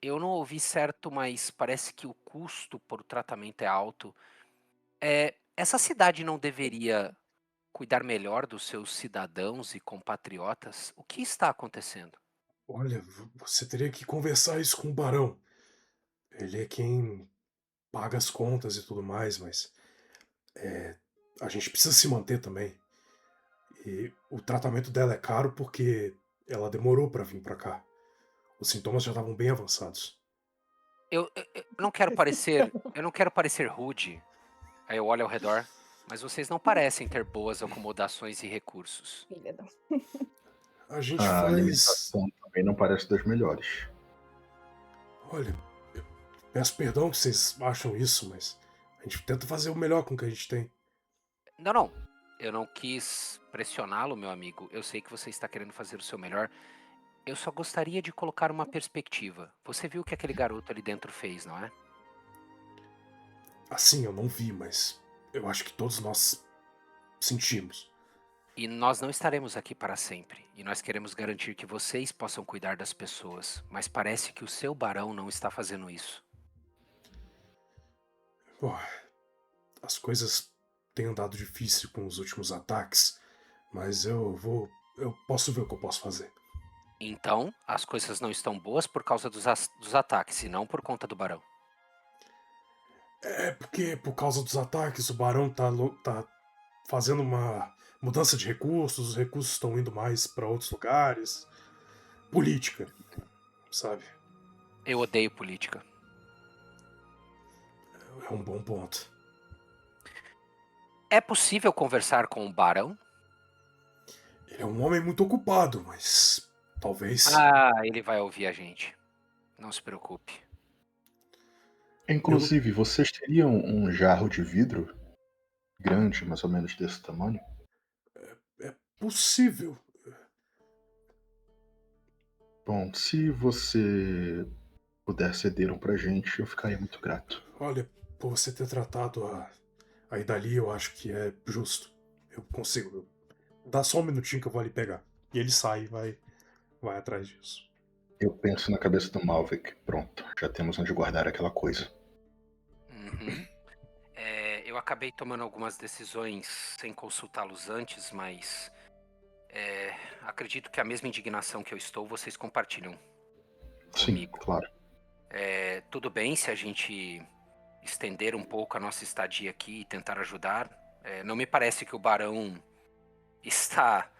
eu não ouvi certo, mas parece que o custo por tratamento é alto. Essa cidade não deveria cuidar melhor dos seus cidadãos e compatriotas? O que está acontecendo? Olha, você teria que conversar isso com o Barão. Ele é quem paga as contas e tudo mais, mas a gente precisa se manter também. E o tratamento dela é caro porque ela demorou pra vir pra cá. Os sintomas já estavam bem avançados. Eu não quero parecer, eu não quero parecer rude. Aí eu olho ao redor, mas vocês não parecem ter boas acomodações e recursos. Filha da... A gente A faz. alimentação também não parece das melhores. Olha, eu peço perdão que vocês acham isso, mas a gente tenta fazer o melhor com o que a gente tem. Não, não. Eu não quis pressioná-lo, meu amigo. Eu sei que você está querendo fazer o seu melhor. Eu só gostaria de colocar uma perspectiva. Você viu o que aquele garoto ali dentro fez, não é? Assim, eu não vi, mas eu acho que todos nós sentimos. E nós não estaremos aqui para sempre. E nós queremos garantir que vocês possam cuidar das pessoas. Mas parece que o seu barão não está fazendo isso. Pô, as coisas têm andado difícil com os últimos ataques, mas eu vou. Eu posso ver o que eu posso fazer. Então, as coisas não estão boas por causa dos ataques e não por conta do barão. É porque, por causa dos ataques, o Barão tá fazendo uma mudança de recursos, os recursos estão indo mais pra outros lugares. Política, sabe? Eu odeio política. É um bom ponto. É possível conversar com o barão? Ele é um homem muito ocupado, mas talvez. Ele vai ouvir a gente. Não se preocupe. Inclusive, vocês teriam um jarro de vidro grande, mais ou menos desse tamanho? É possível. Bom, se você puder ceder um pra gente, eu ficaria muito grato. Olha, por você ter tratado a Idali, eu acho que é justo. Eu consigo. Dá só um minutinho que eu vou ali pegar. E ele sai e vai atrás disso. Eu penso na cabeça do Malvik. Pronto, já temos onde guardar aquela coisa. Uhum. Eu acabei tomando algumas decisões sem consultá-los antes, mas acredito que a mesma indignação que eu estou, vocês compartilham Sim, comigo. claro. Tudo bem se a gente estender um pouco a nossa estadia aqui e tentar ajudar. Não me parece que o barão está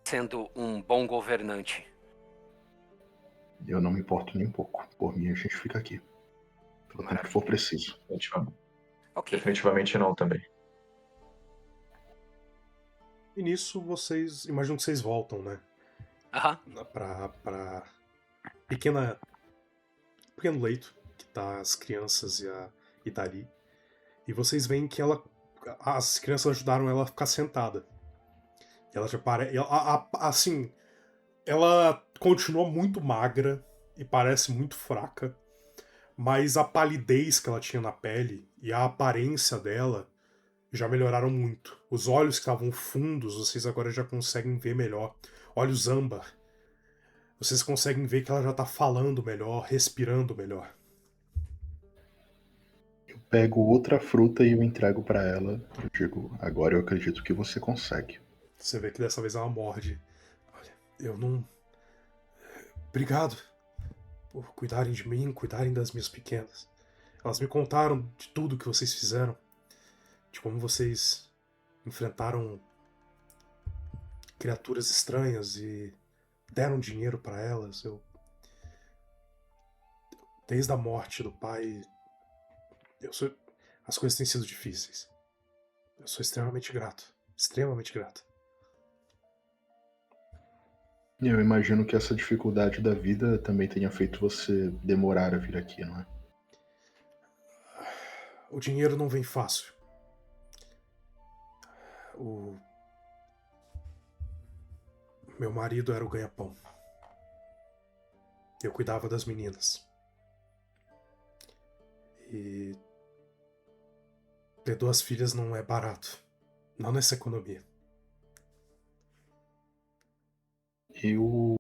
sendo um bom governante. Eu não me importo nem um pouco. Por mim, a gente fica aqui. Pelo tempo que for preciso. Ok. Definitivamente não também. E nisso vocês. Imagino que vocês voltam, né? Aham. Pra pequeno leito que tá as crianças e a Idali. E vocês veem que as crianças ajudaram ela a ficar sentada. E ela já parece. Assim, ela continua muito magra e parece muito fraca, mas a palidez que ela tinha na pele e a aparência dela já melhoraram muito. Os olhos que estavam fundos, vocês agora já conseguem ver melhor. Olhos âmbar. Vocês conseguem ver que ela já tá falando melhor, respirando melhor. Eu pego outra fruta e eu entrego pra ela. Eu digo, agora eu acredito que você consegue. Você vê que dessa vez ela morde. Olha, eu não. Obrigado por cuidarem de mim, cuidarem das minhas pequenas. Elas me contaram de tudo que vocês fizeram, de como vocês enfrentaram criaturas estranhas e deram dinheiro pra elas. Desde a morte do pai, as coisas têm sido difíceis. Eu sou extremamente grato. Extremamente grato. E eu imagino que essa dificuldade da vida também tenha feito você demorar a vir aqui, não é? O dinheiro não vem fácil. O meu marido era o ganha-pão. Eu cuidava das meninas. E ter 2 filhas não é barato. Não nessa economia. Eu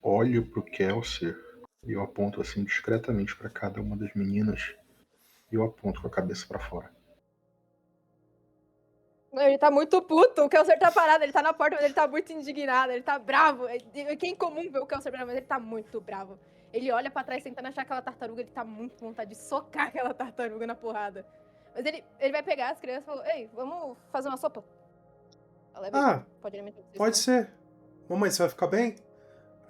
olho pro Kelsier e eu aponto assim discretamente para cada uma das meninas e eu aponto com a cabeça para fora. Ele tá muito puto, o Kelsier tá parado, ele tá na porta, mas ele tá muito indignado, ele tá bravo. Quem é comum ver o Kelsier bravo, mas ele tá muito bravo. Ele olha pra trás tentando achar aquela tartaruga, ele tá muito com vontade de socar aquela tartaruga na porrada. Mas ele vai pegar as crianças e falou, ei, vamos fazer uma sopa? Ela leva Ah, pode alimentar vocês, pode não? ser. Mamãe, você vai ficar bem?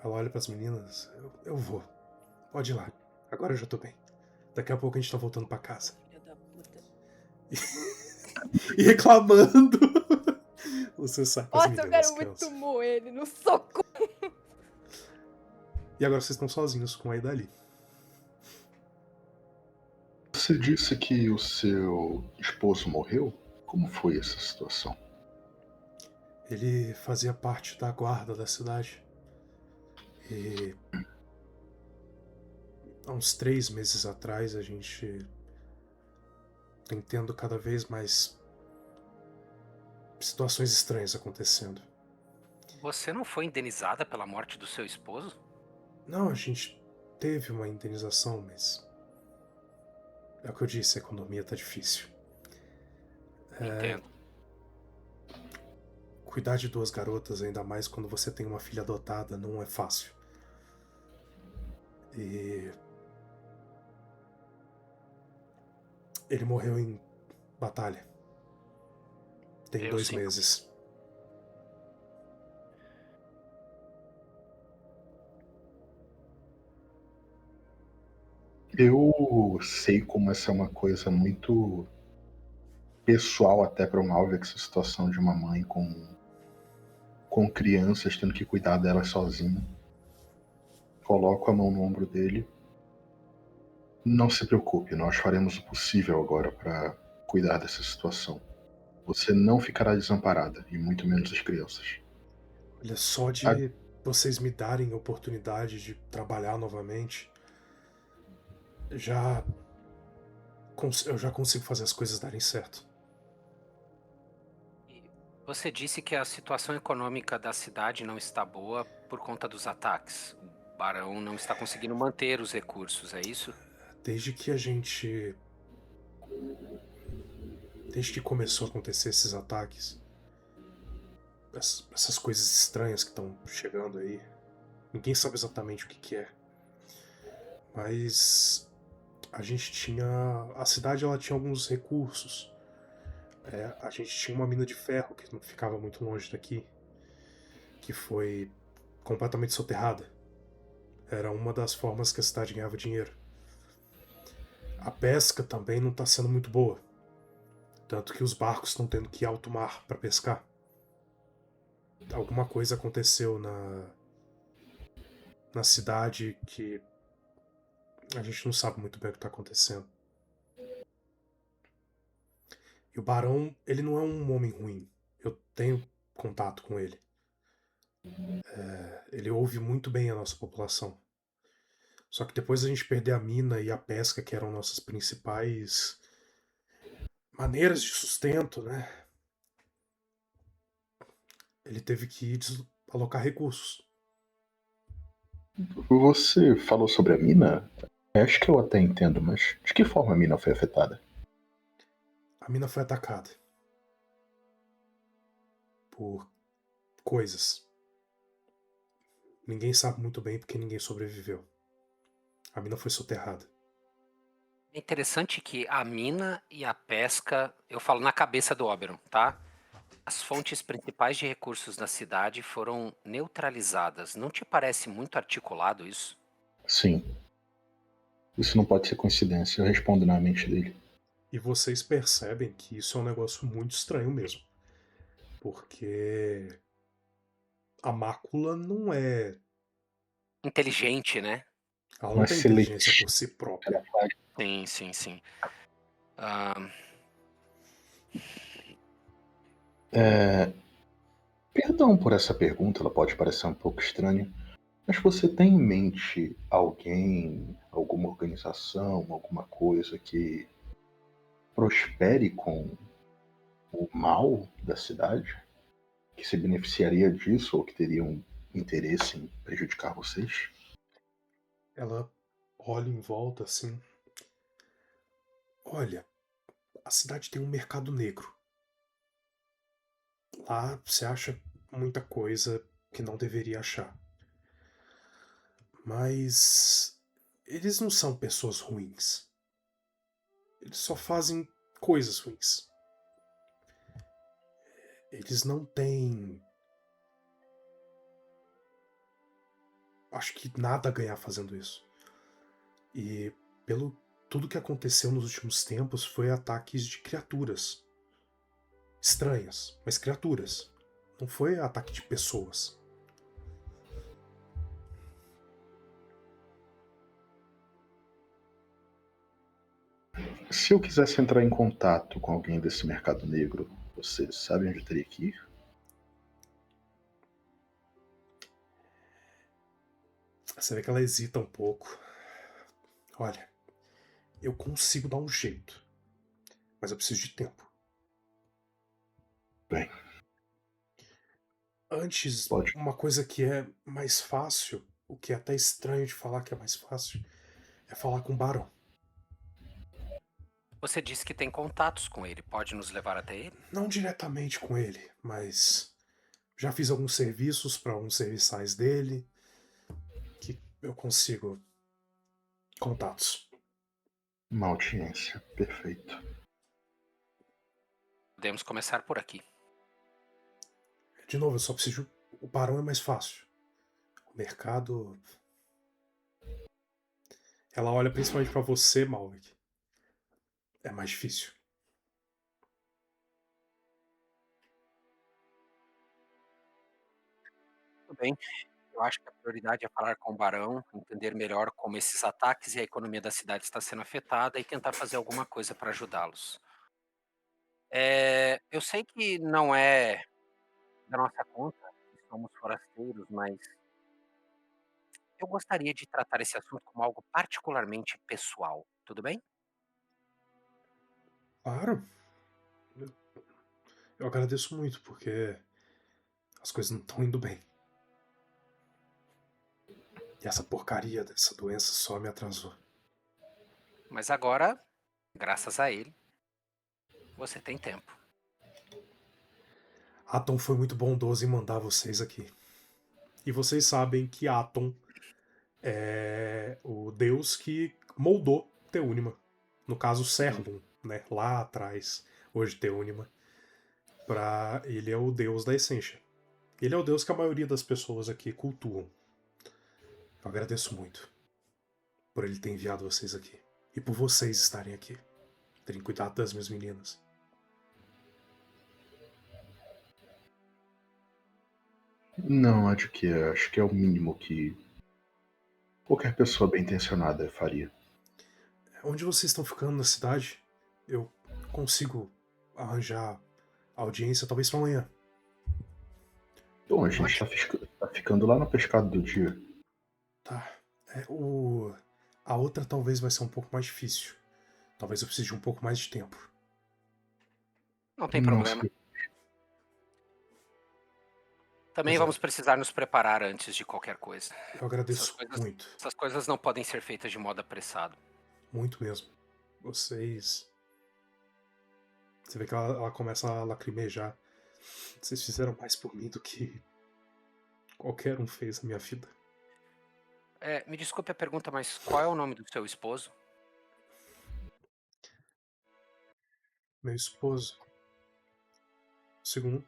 Ela olha pras meninas. Eu vou. Pode ir lá. Agora eu já tô bem. Daqui a pouco a gente tá voltando pra casa. Filha da puta. E reclamando. Você sai com as Nossa, eu meninas, quero muito Kelsey. moer ele no soco. E agora vocês estão sozinhos com a Idali. Você disse que o seu esposo morreu? Como foi essa situação? Ele fazia parte da guarda da cidade. E há uns 3 meses atrás a gente tem tendo cada vez mais situações estranhas acontecendo. Você não foi indenizada pela morte do seu esposo? Não, a gente teve uma indenização, mas é o que eu disse, a economia tá difícil. Entendo. Cuidar de 2 garotas, ainda mais quando você tem uma filha adotada, não é fácil. E ele morreu em batalha. Tem Eu 2 sinto. meses. Eu sei como essa é uma coisa muito pessoal até para um Alvex, essa situação de uma mãe com crianças tendo que cuidar delas sozinha. Coloco a mão no ombro dele. Não se preocupe, nós faremos o possível agora para cuidar dessa situação. Você não ficará desamparada, e muito menos as crianças. Olha, só de vocês me darem a oportunidade de trabalhar novamente, eu já consigo fazer as coisas darem certo. Você disse que a situação econômica da cidade não está boa por conta dos ataques. O barão não está conseguindo manter os recursos, é isso? Desde que começou a acontecer esses ataques, essas coisas estranhas que estão chegando aí, ninguém sabe exatamente o que é. Mas a cidade ela tinha alguns recursos. A gente tinha uma mina de ferro que não ficava muito longe daqui, que foi completamente soterrada. Era uma das formas que a cidade ganhava dinheiro. A pesca também não está sendo muito boa, tanto que os barcos estão tendo que ir alto mar para pescar. Alguma coisa aconteceu na cidade que a gente não sabe muito bem o que está acontecendo. E o barão, ele não é um homem ruim. Eu tenho contato com ele. Ele ouve muito bem a nossa população. Só que depois a gente perder a mina e a pesca, que eram nossas principais maneiras de sustento, né? Ele teve que alocar recursos. Você falou sobre a mina? Acho que eu até entendo, mas de que forma a mina foi afetada? A mina foi atacada por coisas. Ninguém sabe muito bem porque ninguém sobreviveu. A mina foi soterrada. É interessante que a mina e a pesca, eu falo na cabeça do Oberon, tá? As fontes principais de recursos da cidade foram neutralizadas. Não te parece muito articulado isso? Sim. Isso não pode ser coincidência. Eu respondo na mente dele. E vocês percebem que isso é um negócio muito estranho mesmo. Porque a mácula não é. Inteligente, né? Ela Não não é tem inteligência seletivo. por si própria. Ela faz. Sim, sim, sim. Ah, Perdão por essa pergunta, ela pode parecer um pouco estranha, mas você tem em mente alguém, alguma organização, alguma coisa que prospere com o mal da cidade? Que se beneficiaria disso ou que teria um interesse em prejudicar vocês? Ela olha em volta assim. Olha, a cidade tem um mercado negro. Lá você acha muita coisa que não deveria achar. Mas eles não são pessoas ruins. Eles só fazem coisas ruins. Eles não têm. Acho que nada a ganhar fazendo isso. E pelo tudo que aconteceu nos últimos tempos foi ataques de criaturas. Estranhas, mas criaturas. Não foi ataque de pessoas. Se eu quisesse entrar em contato com alguém desse mercado negro, você sabe onde eu teria que ir? Você vê que ela hesita um pouco. Olha, eu consigo dar um jeito, mas eu preciso de tempo. Bem, Antes, pode. uma coisa que é mais fácil, o que é até estranho de falar que é mais fácil, é falar com o Barão. você disse que tem contatos com ele. Pode nos levar até ele? Não diretamente com ele, mas já fiz alguns serviços para alguns serviçais dele que eu consigo contatos. Uma audiência. Perfeito. Podemos começar por aqui. De novo, eu só preciso. O Barão é mais fácil. O mercado. Ela olha principalmente para você, Malvik. É mais difícil. Tudo bem. Eu acho que a prioridade é falar com o barão, entender melhor como esses ataques e a economia da cidade está sendo afetada e tentar fazer alguma coisa para ajudá-los. Eu sei que não é da nossa conta, que somos forasteiros, mas eu gostaria de tratar esse assunto como algo particularmente pessoal. Tudo bem? Claro. Eu, eu agradeço muito, porque as coisas não estão indo bem. E essa porcaria dessa doença só me atrasou. Mas agora, graças a ele, você tem tempo. Atom foi muito bondoso em mandar vocês aqui. E vocês sabem que Atom é o deus que moldou Teúnima. No caso, Serlun, né? Lá atrás, hoje Teúnima. Ele é o deus da essência. Ele é o deus que a maioria das pessoas aqui cultuam. Eu agradeço muito por ele ter enviado vocês aqui. E por vocês estarem aqui. Terem cuidado das minhas meninas. Não, acho que é o mínimo que qualquer pessoa bem intencionada faria. Onde vocês estão ficando na cidade, eu consigo arranjar audiência talvez para amanhã. Bom, a gente Ótimo. tá ficando lá no pescado do dia. Tá. A outra talvez vai ser um pouco mais difícil. Talvez eu precise de um pouco mais de tempo. Não tem Não problema. sei. Também Mas vamos precisar nos preparar antes de qualquer coisa. eu agradeço muito. Essas coisas não podem ser feitas de modo apressado. Muito mesmo. Vocês. Você vê que ela começa a lacrimejar. Vocês fizeram mais por mim do que qualquer um fez na minha vida. Me desculpe a pergunta, mas qual é o nome do seu esposo? Meu esposo. Segundo.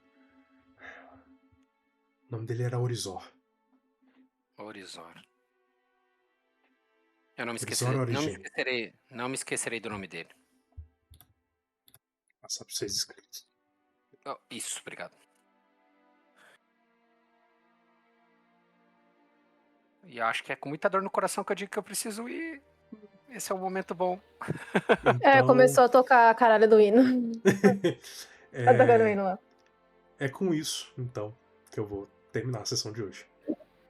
O nome dele era Orizor. Orizor. Eu não me Orizor esquecerei, Origem. não me esquecerei do nome dele. Passar pra vocês escritos. Oh, isso, obrigado. E acho que é com muita dor no coração que eu digo que eu preciso ir. Esse é um momento bom. Então, Começou a tocar a caralho do hino. Tá tocando o hino lá. é com isso, então, que eu vou terminar a sessão de hoje.